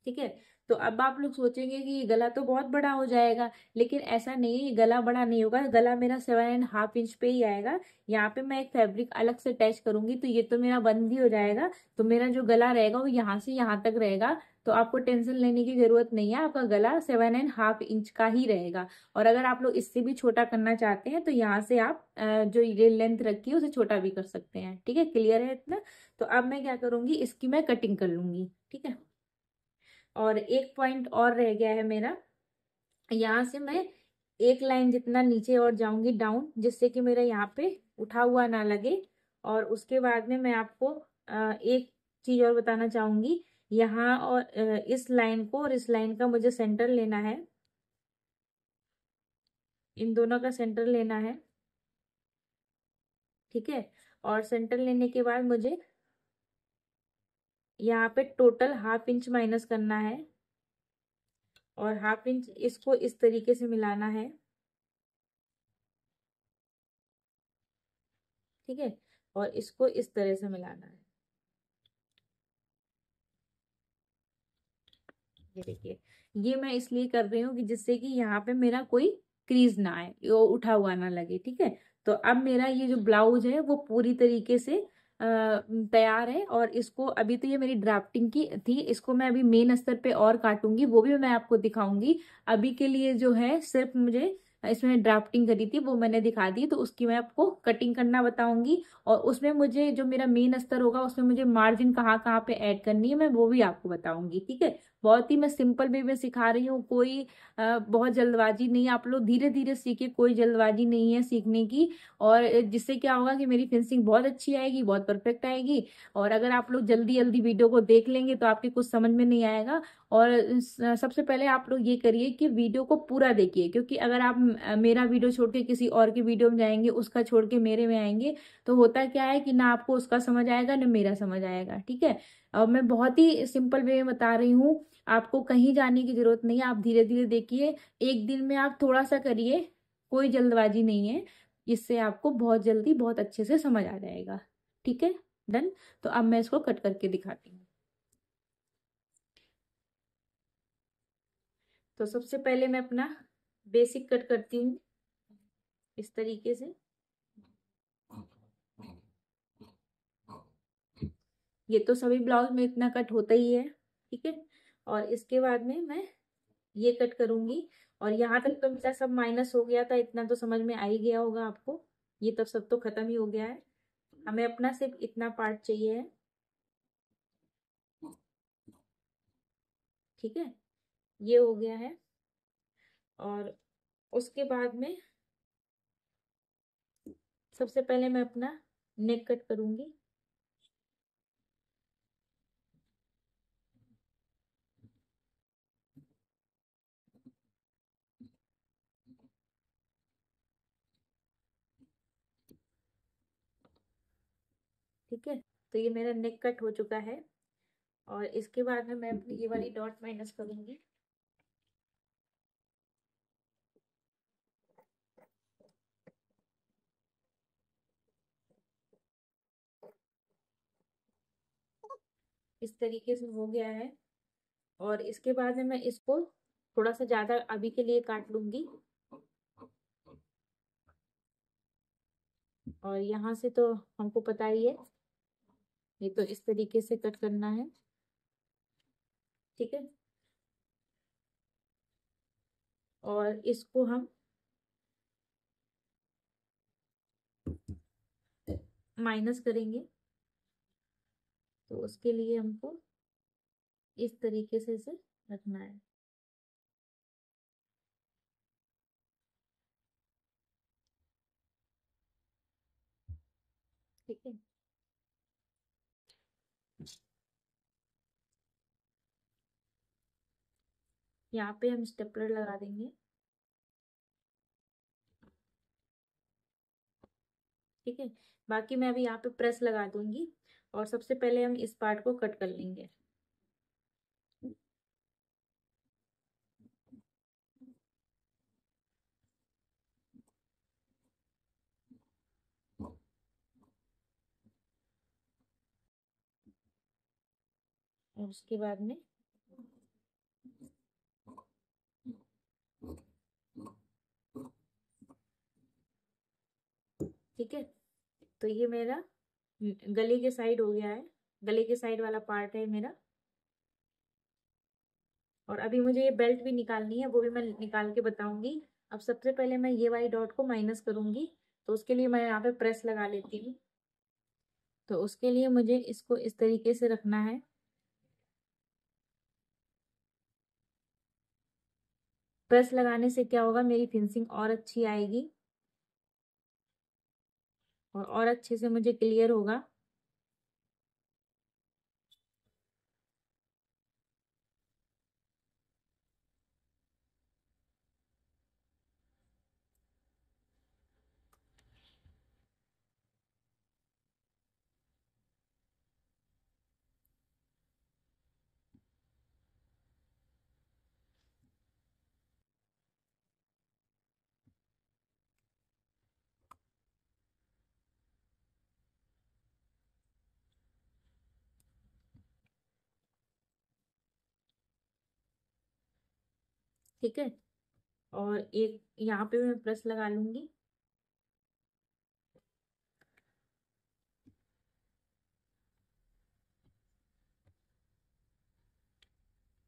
ठीक है, तो अब आप लोग सोचेंगे कि ये गला तो बहुत बड़ा हो जाएगा, लेकिन ऐसा नहीं है, ये गला बड़ा नहीं होगा। गला मेरा 7.5 इंच पे ही आएगा। यहाँ पे मैं एक फैब्रिक अलग से अटैच करूंगी तो ये तो मेरा बंद ही हो जाएगा। तो मेरा जो गला रहेगा वो यहाँ से यहाँ तक रहेगा। तो आपको टेंशन लेने की जरूरत नहीं है, आपका गला 7.5 इंच का ही रहेगा। और अगर आप लोग इससे भी छोटा करना चाहते हैं तो यहाँ से आप जो ये लेंथ रखी है उसे छोटा भी कर सकते हैं। ठीक है, क्लियर है इतना। तो अब मैं क्या करूंगी, इसकी मैं कटिंग कर लूंगी। ठीक है, और एक पॉइंट और रह गया है मेरा, यहाँ से मैं एक लाइन जितना नीचे और जाऊंगी डाउन, जिससे कि मेरा यहाँ पे उठा हुआ ना लगे। और उसके बाद में मैं आपको एक चीज और बताना चाहूंगी। यहाँ और इस लाइन को और इस लाइन का मुझे सेंटर लेना है, इन दोनों का सेंटर लेना है। ठीक है, और सेंटर लेने के बाद मुझे यहाँ पे टोटल 1/2 इंच माइनस करना है, और 1/2 इंच इसको इस तरीके से मिलाना है। ठीक है, और इसको इस तरह से मिलाना है। ये देखिए, ये मैं इसलिए कर रही हूँ कि जिससे कि यहाँ पे मेरा कोई क्रीज ना आए, वो उठा हुआ ना लगे। ठीक है, तो अब मेरा ये जो ब्लाउज है वो पूरी तरीके से तैयार है। और इसको अभी तो ये मेरी ड्राफ्टिंग की थी, इसको मैं अभी मेन अस्तर पे और काटूंगी, वो भी मैं आपको दिखाऊंगी। अभी के लिए जो है सिर्फ मुझे इसमें ड्राफ्टिंग करी थी वो मैंने दिखा दी, तो उसकी मैं आपको कटिंग करना बताऊंगी। और उसमें मुझे जो मेरा मेन अस्तर होगा उसमें मुझे मार्जिन कहाँ कहाँ पे ऐड करनी है मैं वो भी आपको बताऊंगी। ठीक है, बहुत ही मैं सिंपल वे में सिखा रही हूँ, कोई बहुत जल्दबाजी नहीं है। आप लोग धीरे धीरे सीखिए, कोई जल्दबाजी नहीं है सीखने की। और जिससे क्या होगा कि मेरी फिनिशिंग बहुत अच्छी आएगी, बहुत परफेक्ट आएगी। और अगर आप लोग जल्दी जल्दी वीडियो को देख लेंगे तो आपके कुछ समझ में नहीं आएगा। और सबसे पहले आप लोग ये करिए कि वीडियो को पूरा देखिए, क्योंकि अगर आप मेरा वीडियो छोड़ के किसी और के वीडियो में जाएंगे, उसका छोड़ के मेरे में आएंगे, तो होता क्या है कि ना आपको उसका समझ आएगा ना मेरा समझ आएगा। ठीक है, अब मैं बहुत ही सिंपल वे में बता रही हूँ, आपको कहीं जाने की जरूरत नहीं है, आप धीरे धीरे देखिए। एक दिन में आप थोड़ा सा करिए, कोई जल्दबाजी नहीं है, इससे आपको बहुत जल्दी बहुत अच्छे से समझ आ जाएगा। ठीक है, डन। तो अब मैं इसको कट करके दिखाती हूँ। तो सबसे पहले मैं अपना बेसिक कट करती हूँ इस तरीके से। ये तो सभी ब्लाउज में इतना कट होता ही है, ठीक है। और इसके बाद में मैं ये कट करूंगी। और यहाँ तक तो मेरा सब माइनस हो गया था, इतना तो समझ में आ ही गया होगा आपको। ये तब सब तो खत्म ही हो गया है, हमें अपना सिर्फ इतना पार्ट चाहिए है, ठीक है। ये हो गया है। और उसके बाद में सबसे पहले मैं अपना नेक कट करूंगी। ठीक है, तो ये मेरा नेक कट हो चुका है। और इसके बाद में मैं अपनी ये वाली डॉट माइनस करूंगी। इस तरीके से हो गया है। और इसके बाद में मैं इसको थोड़ा सा ज्यादा अभी के लिए काट लूंगी। और यहाँ से तो हमको पता ही है, ये तो इस तरीके से कट करना है, ठीक है। और इसको हम माइनस करेंगे, तो उसके लिए हमको इस तरीके से इसे रखना है, ठीक है। यहाँ पे हम स्टेपलर लगा देंगे, ठीक है। बाकी मैं अभी यहाँ पे प्रेस लगा दूंगी। और सबसे पहले हम इस पार्ट को कट कर लेंगे। और उसके बाद में ठीक है, तो ये मेरा गले के साइड हो गया है, गले के साइड वाला पार्ट है मेरा। और अभी मुझे ये बेल्ट भी निकालनी है, वो भी मैं निकाल के बताऊंगी। अब सबसे पहले मैं ये वाली डॉट को माइनस करूंगी, तो उसके लिए मैं यहाँ पे प्रेस लगा लेती हूँ। तो उसके लिए मुझे इसको इस तरीके से रखना है। प्रेस लगाने से क्या होगा, मेरी फिनिशिंग और अच्छी आएगी और अच्छे से मुझे क्लियर होगा। ठीक है, और एक यहाँ पे मैं प्रेस लगा लूंगी।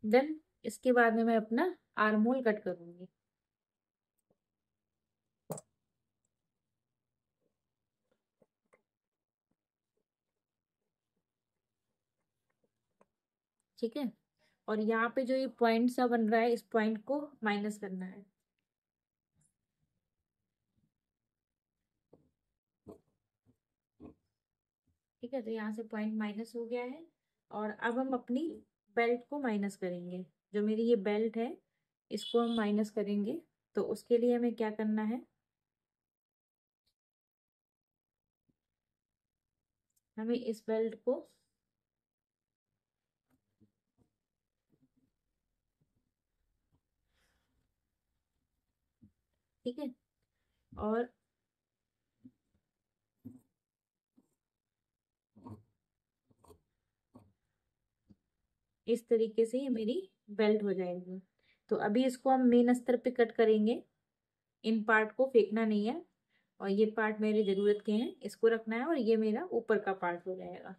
देन इसके बाद में मैं अपना आर्म होल कट करूंगी। ठीक है, और यहाँ पे जो ये पॉइंट सा बन रहा है, इस पॉइंट को माइनस करना है। ठीक है, तो यहाँ से पॉइंट माइनस हो गया है। और अब हम अपनी बेल्ट को माइनस करेंगे। जो मेरी ये बेल्ट है, इसको हम माइनस करेंगे। तो उसके लिए हमें क्या करना है, हमें इस बेल्ट को ठीक है। और इस तरीके से ये मेरी बेल्ट हो जाएगी। तो अभी इसको हम मेन अस्तर पे कट करेंगे, इन पार्ट को फेंकना नहीं है, और ये पार्ट मेरे जरूरत के हैं, इसको रखना है, और ये मेरा ऊपर का पार्ट हो जाएगा।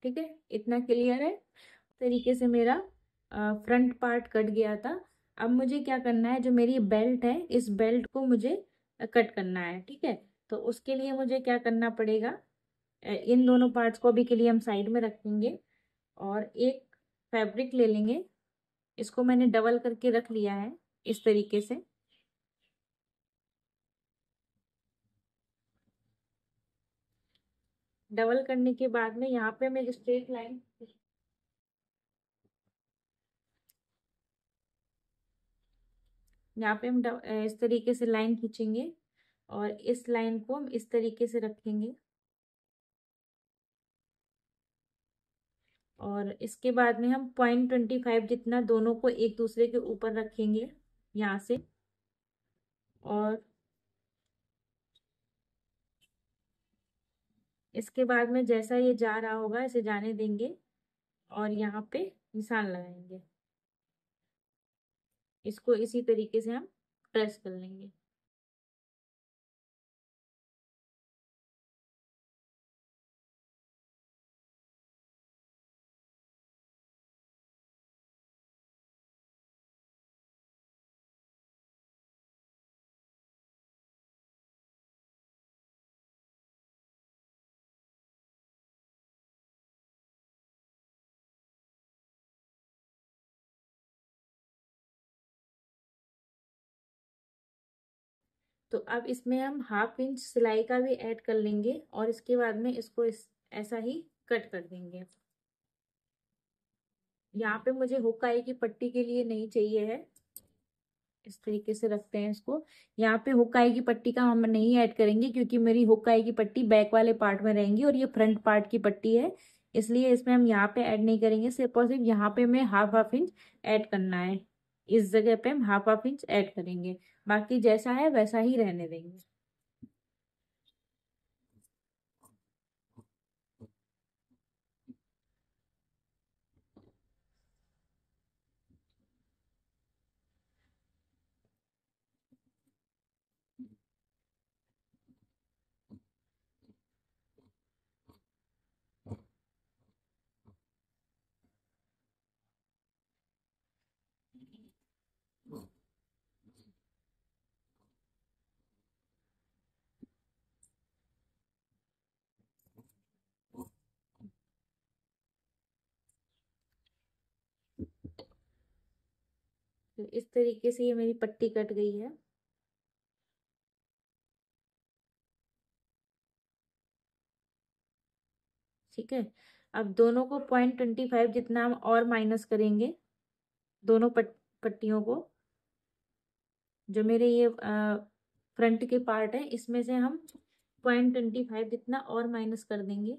ठीक है, इतना क्लियर है। तरीके से मेरा फ्रंट पार्ट कट गया था। अब मुझे क्या करना है, जो मेरी बेल्ट है इस बेल्ट को मुझे कट करना है। ठीक है, तो उसके लिए मुझे क्या करना पड़ेगा, इन दोनों पार्ट्स को अभी के लिए हम साइड में रखेंगे, और एक फैब्रिक ले लेंगे। इसको मैंने डबल करके रख लिया है इस तरीके से। डबल करने के बाद में यहाँ पे मैं एक स्ट्रेट लाइन, यहाँ पे हम इस तरीके से लाइन खींचेंगे, और इस लाइन को हम इस तरीके से रखेंगे, और इसके बाद में हम 0.25 जितना दोनों को एक दूसरे के ऊपर रखेंगे यहाँ से, और इसके बाद में जैसा ये जा रहा होगा इसे जाने देंगे, और यहाँ पे निशान लगाएंगे। इसको इसी तरीके से हम प्रेस कर लेंगे। तो अब इसमें हम 1/2 इंच सिलाई का भी ऐड कर लेंगे, और इसके बाद में इसको ऐसा ही कट कर देंगे। यहाँ पे मुझे हुक आई की पट्टी के लिए नहीं चाहिए है, इस तरीके से रखते हैं इसको। यहाँ पे हुक आई की पट्टी का हम नहीं ऐड करेंगे, क्योंकि मेरी हुक आई की पट्टी बैक वाले पार्ट में रहेंगी, और ये फ्रंट पार्ट की पट्टी है, इसलिए इसमें हम यहाँ पे ऐड नहीं करेंगे। सिर्फ और सिर्फ यहाँ पे मैं 1/2 इंच ऐड करना है, इस जगह पे हम 1/2 इंच ऐड करेंगे, बाकी जैसा है वैसा ही रहने देंगे। तो इस तरीके से ये मेरी पट्टी कट गई है। ठीक है, अब दोनों को 0.25 जितना हम और माइनस करेंगे, दोनों पट्टियों को। जो मेरे ये फ्रंट के पार्ट है इसमें से हम 0.25 जितना और माइनस कर देंगे।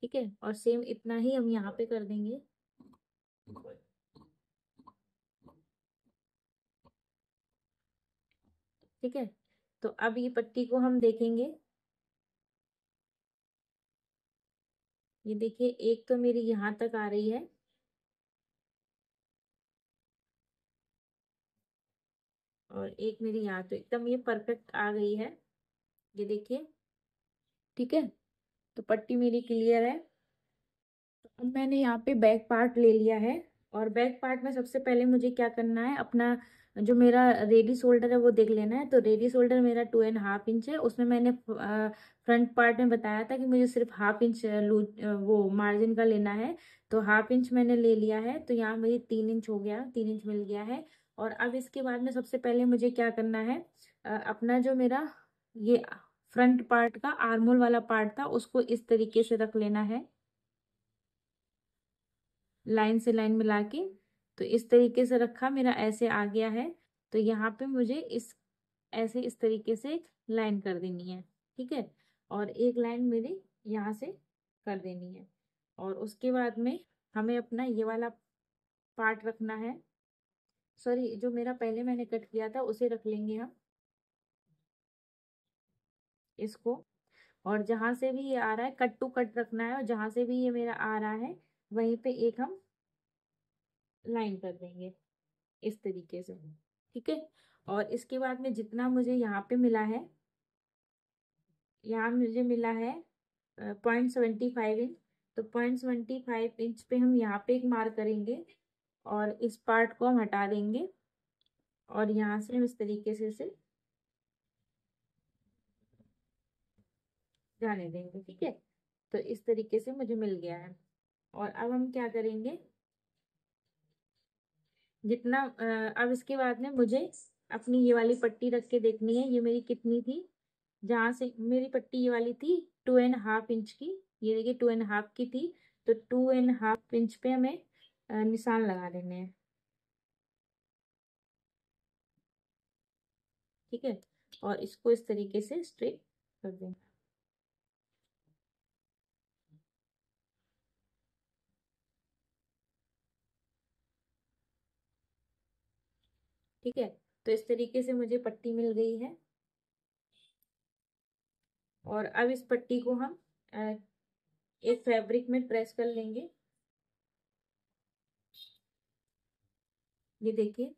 ठीक है, और सेम इतना ही हम यहाँ पे कर देंगे। ठीक है, तो अब ये पट्टी को हम देखेंगे। ये देखिए, एक तो मेरी यहाँ तक आ रही है, और एक मेरी यहाँ, तो एकदम ये परफेक्ट आ गई है, ये देखिए। ठीक है, तो पट्टी मेरी क्लियर है। अब मैंने यहाँ पे बैक पार्ट ले लिया है, और बैक पार्ट में सबसे पहले मुझे क्या करना है, अपना जो मेरा रेडी शोल्डर है वो देख लेना है। तो रेडी शोल्डर मेरा 2.5 इंच है, उसमें मैंने फ्रंट पार्ट में बताया था कि मुझे सिर्फ 1/2 इंच लूज वो मार्जिन का लेना है। तो 1/2 इंच मैंने ले लिया है, तो यहाँ मेरी 3 इंच हो गया, 3 इंच मिल गया है। और अब इसके बाद में सबसे पहले मुझे क्या करना है, अपना जो मेरा ये फ्रंट पार्ट का आर्मोल वाला पार्ट था उसको इस तरीके से रख लेना है, लाइन से लाइन मिला के। तो इस तरीके से रखा, मेरा ऐसे आ गया है। तो यहाँ पे मुझे ऐसे इस तरीके से एक लाइन कर देनी है। ठीक है, और एक लाइन मेरी यहाँ से कर देनी है, और उसके बाद में हमें अपना ये वाला पार्ट रखना है, सॉरी जो मेरा पहले मैंने कट किया था उसे रख लेंगे हम इसको। और जहां से भी ये आ रहा है कट टू कट रखना है, और जहां से भी ये मेरा आ रहा है वहीं पे एक हम लाइन कर देंगे इस तरीके से। ठीक है। और इसके बाद में जितना मुझे यहाँ पे मिला है, यहाँ मुझे मिला है 0.75 इंच। तो 0.75 इंच पे हम यहाँ पे एक मार्क करेंगे और इस पार्ट को हम हटा देंगे और यहाँ से हम इस तरीके से इसे जाने देंगे। ठीक है। तो इस तरीके से मुझे मिल गया है। और अब हम क्या करेंगे, जितना अब इसके बाद में मुझे अपनी ये वाली पट्टी रख के देखनी है, ये मेरी कितनी थी। जहां से मेरी पट्टी ये वाली थी 2.5 इंच की, ये देखिए 2.5 की थी। तो 2.5 इंच पे हमें निशान लगा देने हैं। ठीक है। और इसको इस तरीके से स्ट्रेट कर देंगे। ठीक है। तो इस तरीके से मुझे पट्टी मिल गई है। और अब इस पट्टी को हम एक फैब्रिक में प्रेस कर लेंगे। ये देखिए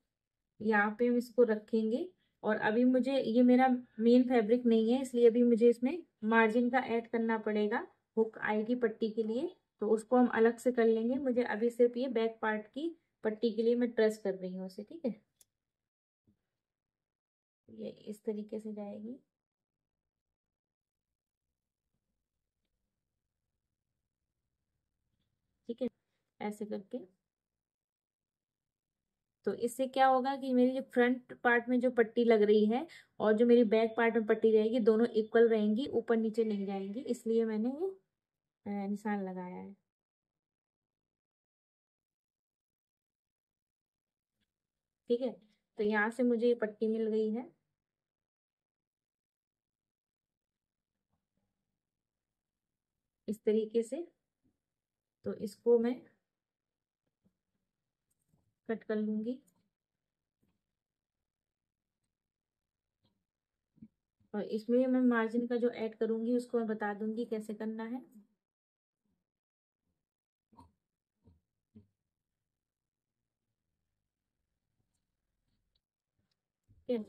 यहाँ पे हम इसको रखेंगे। और अभी मुझे ये मेरा मेन फैब्रिक नहीं है, इसलिए अभी मुझे इसमें मार्जिन का ऐड करना पड़ेगा हुक आएगी पट्टी के लिए। तो उसको हम अलग से कर लेंगे। मुझे अभी सिर्फ ये बैक पार्ट की पट्टी के लिए मैं ट्रेस कर रही हूँ उसे। ठीक है। ये इस तरीके से जाएगी। ठीक है। ऐसे करके। तो इससे क्या होगा कि मेरी जो फ्रंट पार्ट में जो पट्टी लग रही है और जो मेरी बैक पार्ट में पट्टी रहेगी दोनों इक्वल रहेंगी, ऊपर नीचे नहीं जाएंगी, इसलिए मैंने ये निशान लगाया है। ठीक है। तो यहाँ से मुझे ये पट्टी मिल गई है इस तरीके से। तो इसको मैं कट कर लूंगी। और इसमें मैं मार्जिन का जो ऐड करूंगी उसको मैं बता दूंगी कैसे करना है। ठीक है।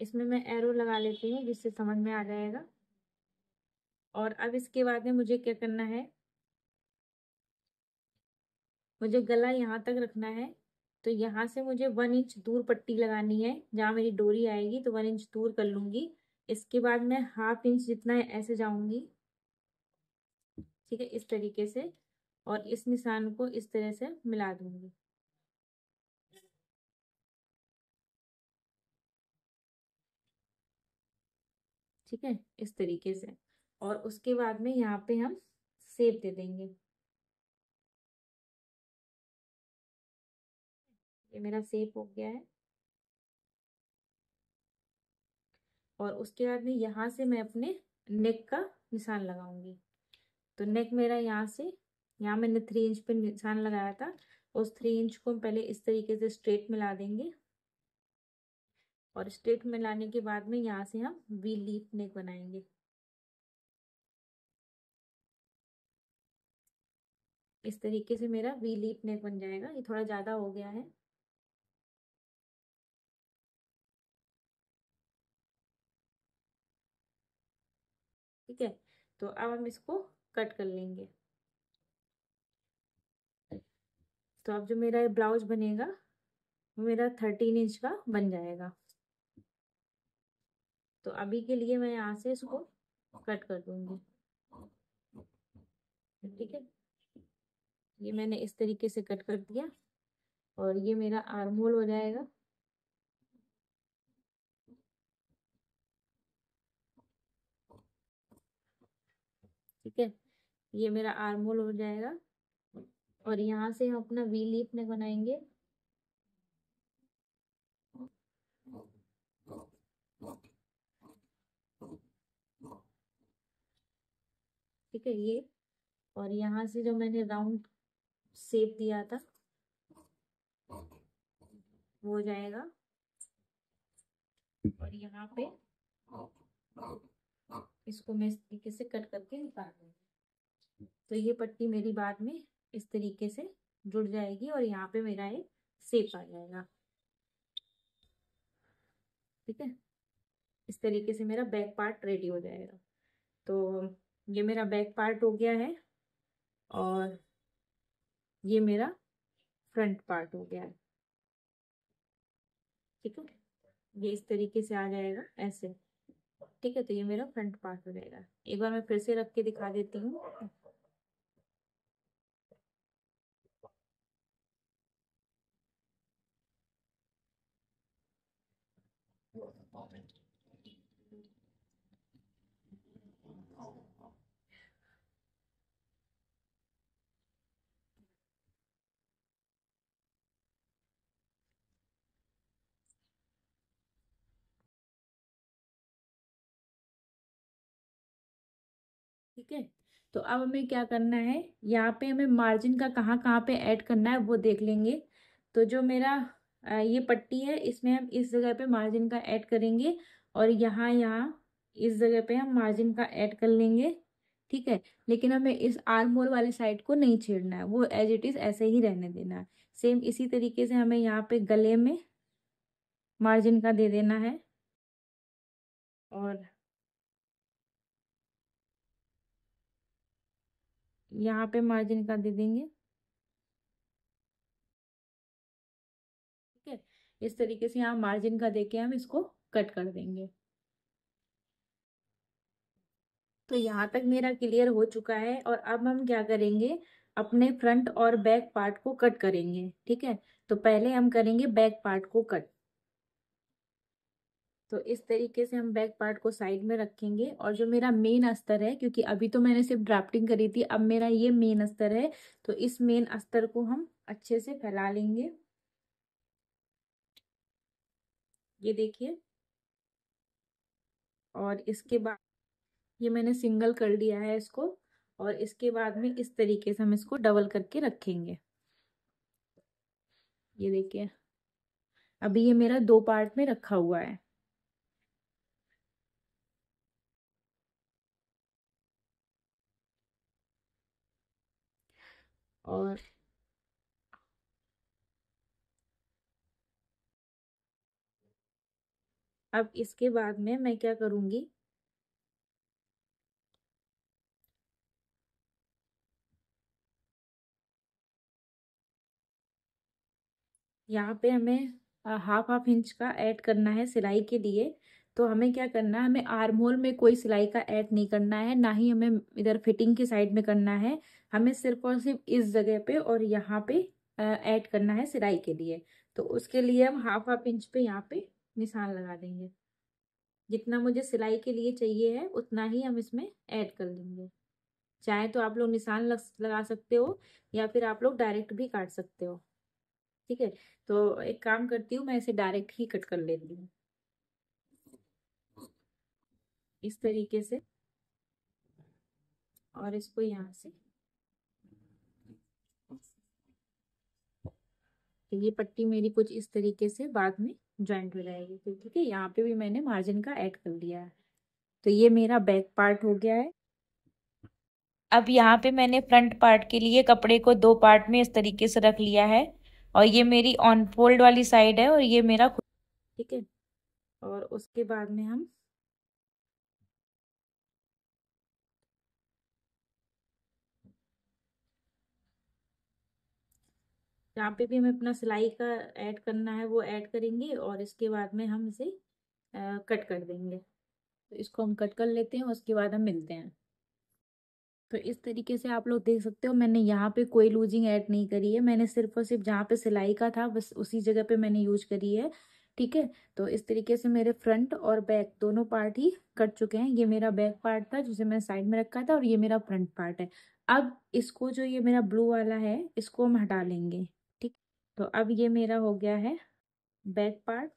इसमें मैं एरो लगा लेती हूँ जिससे समझ में आ जाएगा। और अब इसके बाद में मुझे क्या करना है, मुझे गला यहाँ तक रखना है। तो यहाँ से मुझे 1 इंच दूर पट्टी लगानी है, जहाँ मेरी डोरी आएगी तो 1 इंच दूर कर लूंगी। इसके बाद मैं 1/2 इंच जितना है ऐसे जाऊंगी। ठीक है। इस तरीके से। और इस निशान को इस तरह से मिला दूंगी। ठीक है। इस तरीके से। और उसके बाद में यहाँ पे हम सेप दे देंगे। ये मेरा सेप हो गया है। और उसके बाद में यहाँ से मैं अपने नेक का निशान लगाऊंगी। तो नेक मेरा यहाँ से, यहाँ मैंने 3 इंच पे निशान लगाया था, उस 3 इंच को हम पहले इस तरीके से स्ट्रेट मिला देंगे। और स्ट्रेट मिलाने के बाद में यहाँ से हम वी लीफ नेक बनाएंगे। इस तरीके से मेरा वी लीफ नेक बन जाएगा। ये थोड़ा ज्यादा हो गया है। ठीक है। तो अब हम इसको कट कर लेंगे। तो अब जो मेरा ये ब्लाउज बनेगा वो मेरा 13 इंच का बन जाएगा। तो अभी के लिए मैं यहाँ से इसको कट कर दूंगी। ठीक है। ये मैंने इस तरीके से कट कर दिया। और ये मेरा आर्म होल हो जाएगा। ठीक है। ये मेरा आर्म होल हो जाएगा। और यहाँ से हम अपना वी लीफ नेक बनाएंगे। ठीक है। ये और यहाँ से जो मैंने राउंड शेप दिया था वो हो जाएगा। और यहाँ पे इसको मैं इस तरीके से कट करके निकाल दूंगी। तो ये पट्टी मेरी बाद में इस तरीके से जुड़ जाएगी और यहाँ पे मेरा एक शेप आ जाएगा। ठीक है, इस तरीके से मेरा बैक पार्ट रेडी हो जाएगा। तो ये मेरा बैक पार्ट हो गया है और ये मेरा फ्रंट पार्ट हो गया है। ठीक है, ये इस तरीके से आ जाएगा ऐसे। ठीक है, तो ये मेरा फ्रंट पार्ट हो जाएगा। एक बार मैं फिर से रख के दिखा देती हूँ। ठीक है, तो अब हमें क्या करना है, यहाँ पे हमें मार्जिन का कहाँ कहाँ पे ऐड करना है वो देख लेंगे। तो जो मेरा ये पट्टी है इसमें हम इस जगह पे मार्जिन का ऐड करेंगे और यहाँ यहाँ इस जगह पे हम मार्जिन का ऐड कर लेंगे। ठीक है, लेकिन हमें इस आर्म होल वाले साइड को नहीं छेड़ना है, वो एज इट इज ऐसे ही रहने देना है। सेम इसी तरीके से हमें यहाँ पे गले में मार्जिन का दे देना है और यहाँ पे मार्जिन का दे देंगे। ठीक है, इस तरीके से यहाँ मार्जिन का देके हम इसको कट कर देंगे। तो यहाँ तक मेरा क्लियर हो चुका है और अब हम क्या करेंगे, अपने फ्रंट और बैक पार्ट को कट करेंगे। ठीक है, तो पहले हम करेंगे बैक पार्ट को कट। तो इस तरीके से हम बैक पार्ट को साइड में रखेंगे और जो मेरा मेन अस्तर है, क्योंकि अभी तो मैंने सिर्फ ड्राफ्टिंग करी थी, अब मेरा ये मेन अस्तर है, तो इस मेन अस्तर को हम अच्छे से फैला लेंगे। ये देखिए, और इसके बाद ये मैंने सिंगल कर लिया है इसको और इसके बाद में इस तरीके से हम इसको डबल करके रखेंगे। ये देखिए, अभी ये मेरा दो पार्ट में रखा हुआ है। और अब इसके बाद में मैं क्या करूंगी, यहाँ पे हमें हाफ हाफ इंच का ऐड करना है सिलाई के लिए। तो हमें क्या करना है, हमें आर्म होल में कोई सिलाई का ऐड नहीं करना है, ना ही हमें इधर फिटिंग की साइड में करना है। हमें सिर्फ और सिर्फ इस जगह पे और यहाँ पे ऐड करना है सिलाई के लिए। तो उसके लिए हम हाफ हाफ इंच पे यहाँ पे निशान लगा देंगे। जितना मुझे सिलाई के लिए चाहिए है उतना ही हम इसमें ऐड कर लेंगे। चाहे तो आप लोग निशान लगा सकते हो या फिर आप लोग डायरेक्ट भी काट सकते हो। ठीक है, तो एक काम करती हूँ, मैं इसे डायरेक्ट ही कट कर लेती हूँ इस तरीके से। और इसको यहाँ से, तो ये पट्टी मेरी कुछ इस तरीके से बाद में ज्वाइंट हो जाएगी। तो ठीक है, यहाँ पे भी मैंने मार्जिन का ऐड कर दिया है। तो ये मेरा बैक पार्ट हो गया है। अब यहाँ पे मैंने फ्रंट पार्ट के लिए कपड़े को दो पार्ट में इस तरीके से रख लिया है और ये मेरी ऑन फोल्ड वाली साइड है और ये मेरा ठीक है। और उसके बाद में हम यहाँ पे भी हमें अपना सिलाई का ऐड करना है वो ऐड करेंगे और इसके बाद में हम इसे कट कर देंगे। तो इसको हम कट कर लेते हैं, उसके बाद हम मिलते हैं। तो इस तरीके से आप लोग देख सकते हो, मैंने यहाँ पे कोई लूजिंग ऐड नहीं करी है, मैंने सिर्फ और सिर्फ जहाँ पे सिलाई का था बस उसी जगह पे मैंने यूज करी है। ठीक है, तो इस तरीके से मेरे फ्रंट और बैक दोनों पार्ट ही कट चुके हैं। ये मेरा बैक पार्ट था जिसे मैंने साइड में रखा था और ये मेरा फ्रंट पार्ट है। अब इसको, जो ये मेरा ब्लू वाला है, इसको हम हटा लेंगे। ठीक, तो अब ये मेरा हो गया है बैक पार्ट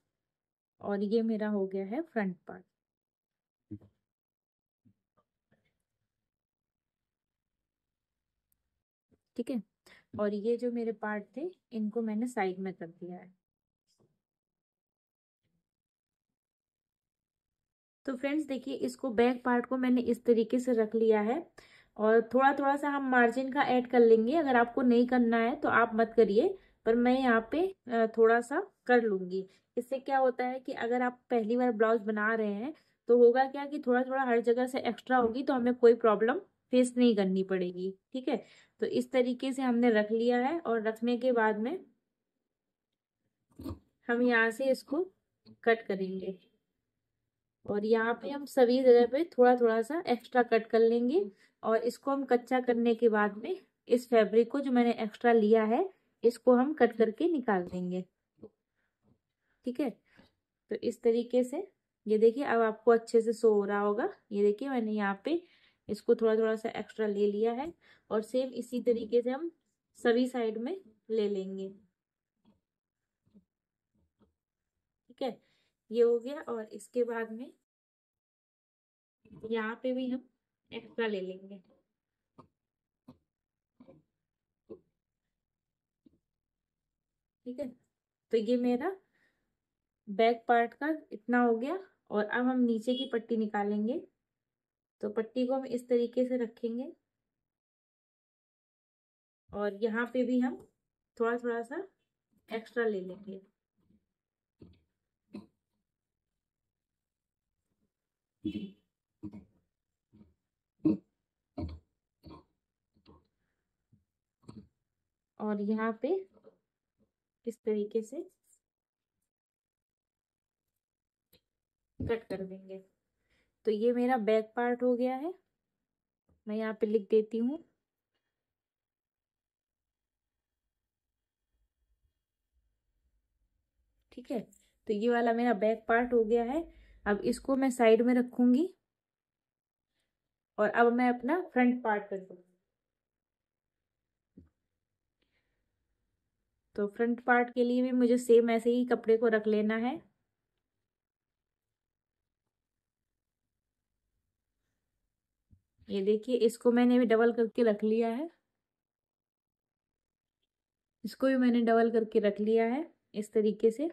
और ये मेरा हो गया है फ्रंट पार्ट। ठीक है, और ये जो मेरे पार्ट थे इनको मैंने साइड में कर दिया है। तो फ्रेंड्स देखिए, इसको बैक पार्ट को मैंने इस तरीके से रख लिया है। और थोड़ा थोड़ा सा हम मार्जिन का ऐड कर लेंगे, अगर आपको नहीं करना है तो आप मत करिए, पर मैं यहाँ पे थोड़ा सा कर लूंगी। इससे क्या होता है कि अगर आप पहली बार ब्लाउज बना रहे हैं तो होगा क्या कि थोड़ा थोड़ा हर जगह से एक्स्ट्रा होगी, तो हमें कोई प्रॉब्लम फेस नहीं करनी पड़ेगी। ठीक है, तो इस तरीके से हमने रख लिया है। और रखने के बाद में हम यहाँ से इसको कट करेंगे, और यहाँ पे हम सभी जगह पे थोड़ा थोड़ा सा एक्स्ट्रा कट कर लेंगे। और इसको हम कच्चा करने के बाद में इस फैब्रिक को जो मैंने एक्स्ट्रा लिया है इसको हम कट करके निकाल देंगे। ठीक है, तो इस तरीके से ये देखिए, अब आपको अच्छे से शो हो रहा होगा। ये देखिए, मैंने यहाँ पे इसको थोड़ा थोड़ा सा एक्स्ट्रा ले लिया है, और सेम इसी तरीके से हम सभी साइड में ले लेंगे। ठीक है, ये हो गया। और इसके बाद में यहाँ पे भी हम एक्स्ट्रा ले लेंगे। ठीक है, तो ये मेरा बैक पार्ट का इतना हो गया। और अब हम नीचे की पट्टी निकालेंगे। तो पट्टी को हम इस तरीके से रखेंगे, और यहाँ पे भी हम थोड़ा थोड़ा सा एक्स्ट्रा ले लेंगे। और यहाँ पे इस तरीके से कट कर देंगे। तो ये मेरा बैक पार्ट हो गया है। मैं यहाँ पे लिख देती हूँ। ठीक है, तो ये वाला मेरा बैक पार्ट हो गया है। अब इसको मैं साइड में रखूंगी, और अब मैं अपना फ्रंट पार्ट कर दूंगी। तो फ्रंट पार्ट के लिए भी मुझे सेम ऐसे ही कपड़े को रख लेना है। ये देखिए, इसको मैंने भी डबल करके रख लिया है। इसको भी मैंने डबल करके रख लिया है इस तरीके से।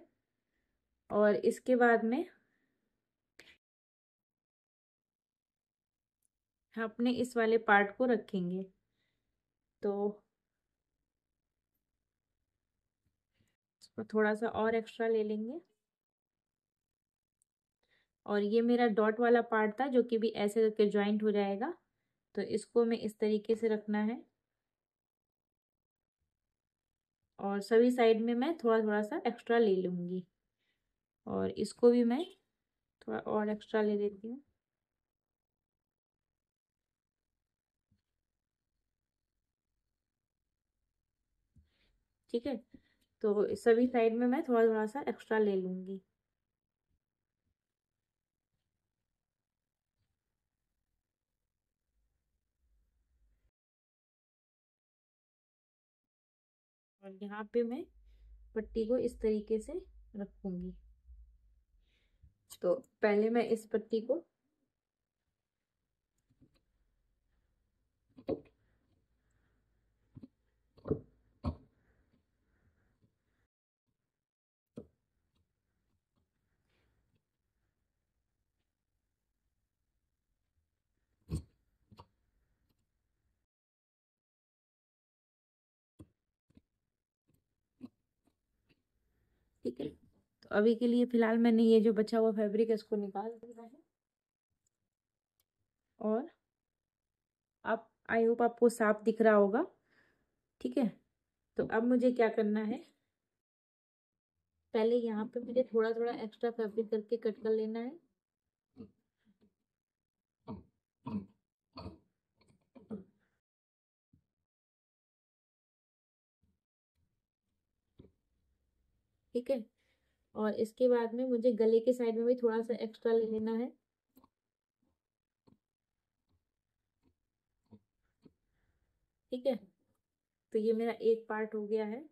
और इसके बाद में हम अपने इस वाले पार्ट को रखेंगे। तो इसको थोड़ा सा और एक्स्ट्रा ले लेंगे। और ये मेरा डॉट वाला पार्ट था जो कि भी ऐसे करके ज्वाइंट हो जाएगा, तो इसको मैं इस तरीके से रखना है। और सभी साइड में मैं थोड़ा थोड़ा सा एक्स्ट्रा ले लूंगी, और इसको भी मैं थोड़ा और एक्स्ट्रा ले लेती हूँ। ठीक है, तो सभी साइड में मैं थोड़ा थोड़ा सा एक्स्ट्रा ले लूंगी। और यहाँ पे मैं पट्टी को इस तरीके से रखूंगी। तो पहले मैं इस पट्टी को ठीक है, तो अभी के लिए फिलहाल मैंने ये जो बचा हुआ फैब्रिक है इसको निकाल दिया है। और आप, आई होप आपको साफ दिख रहा होगा। ठीक है, तो अब मुझे क्या करना है, पहले यहाँ पे मुझे थोड़ा थोड़ा एक्स्ट्रा फैब्रिक करके कट कर लेना है। ठीक है, और इसके बाद में मुझे गले के साइड में भी थोड़ा सा एक्स्ट्रा ले लेना है। ठीक है, तो ये मेरा एक पार्ट हो गया है।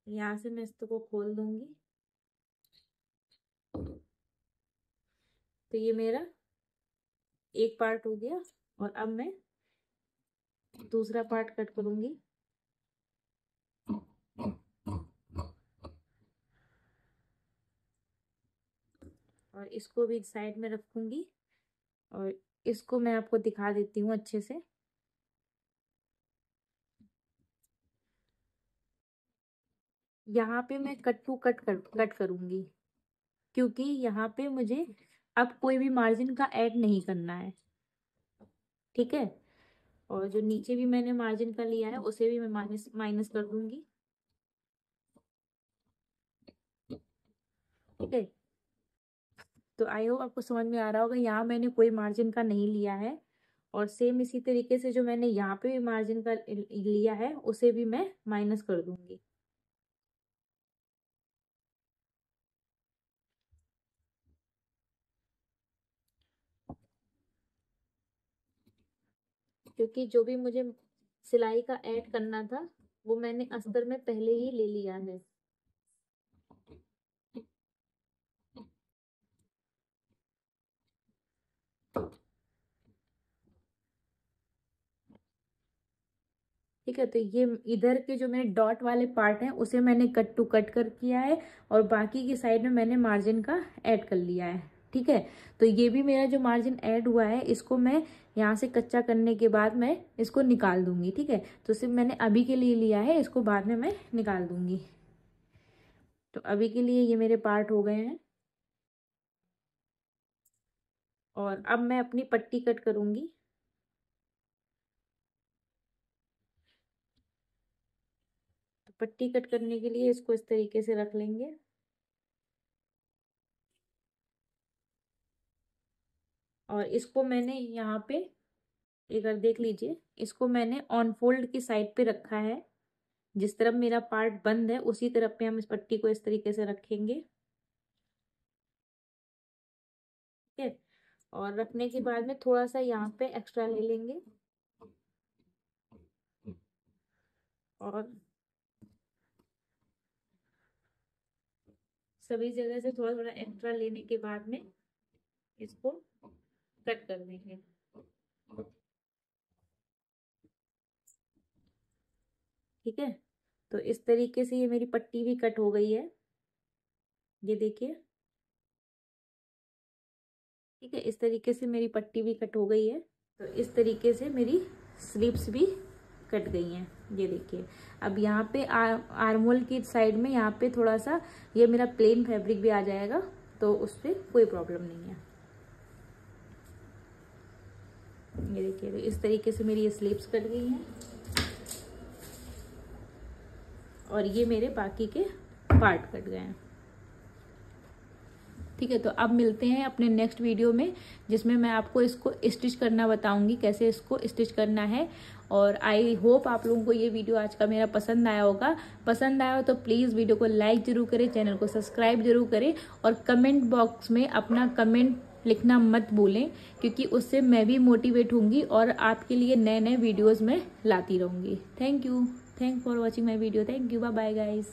यहाँ से मैं इसको खोल दूंगी। तो ये मेरा एक पार्ट हो गया। और अब मैं दूसरा पार्ट कट करूंगी। और इसको भी साइड में रखूंगी और इसको मैं आपको दिखा देती हूँ अच्छे से। यहाँ पे मैं कट टू कट करूंगी, क्योंकि यहाँ पे मुझे अब कोई भी मार्जिन का ऐड नहीं करना है। ठीक है। और जो नीचे भी मैंने मार्जिन का लिया है उसे भी मैं माइनस कर दूंगी। ठीक है। तो आई होप आपको समझ में आ रहा होगा, यहाँ मैंने कोई मार्जिन का नहीं लिया है। और सेम इसी तरीके से जो मैंने यहाँ पे भी मार्जिन का लिया है उसे भी मैं माइनस कर दूंगी। क्योंकि जो भी मुझे सिलाई का ऐड करना था वो मैंने अस्तर में पहले ही ले लिया है। ठीक है। तो ये इधर के जो मेरे डॉट वाले पार्ट हैं उसे मैंने कट टू कट कर किया है और बाकी की साइड में मैंने मार्जिन का ऐड कर लिया है। ठीक है। तो ये भी मेरा जो मार्जिन ऐड हुआ है इसको मैं यहाँ से कच्चा करने के बाद मैं इसको निकाल दूंगी। ठीक है। तो सिर्फ मैंने अभी के लिए लिया है, इसको बाद में मैं निकाल दूंगी। तो अभी के लिए ये मेरे पार्ट हो गए हैं और अब मैं अपनी पट्टी कट करूंगी। तो पट्टी कट करने के लिए इसको इस तरीके से रख लेंगे और इसको मैंने यहाँ पे एक बार देख लीजिए, इसको मैंने ऑन फोल्ड की साइड पे रखा है। जिस तरफ मेरा पार्ट बंद है उसी तरफ पे हम इस पट्टी को इस तरीके से रखेंगे। ठीक है। और रखने के बाद में थोड़ा सा यहाँ पे एक्स्ट्रा ले लेंगे और सभी जगह से थोड़ा थोड़ा एक्स्ट्रा लेने के बाद में इसको कट कर देंगे। ठीक है। तो इस तरीके से ये मेरी पट्टी भी कट हो गई है, ये देखिए। ठीक है। इस तरीके से मेरी पट्टी भी कट हो गई है। तो इस तरीके से मेरी स्लीव्स भी कट गई हैं, ये देखिए। अब यहाँ पे आर्महोल की साइड में यहाँ पे थोड़ा सा ये मेरा प्लेन फैब्रिक भी आ जाएगा, तो उस पर कोई प्रॉब्लम नहीं है। ये देखिए। तो इस तरीके से मेरी ये स्लीव्स कट गई हैं और ये मेरे बाकी के पार्ट कट गए हैं। ठीक है। तो अब मिलते हैं अपने नेक्स्ट वीडियो में, जिसमें मैं आपको इसको स्टिच करना बताऊंगी, कैसे इसको स्टिच करना है। और आई होप आप लोगों को ये वीडियो आज का मेरा पसंद आया होगा। पसंद आया हो तो प्लीज़ वीडियो को लाइक जरूर करें, चैनल को सब्सक्राइब जरूर करें और कमेंट बॉक्स में अपना कमेंट लिखना मत भूलें, क्योंकि उससे मैं भी मोटिवेट होंगी और आपके लिए नए नए वीडियोज़ में लाती रहूँगी। Thank you for watching my video. Thank you. Bye bye guys.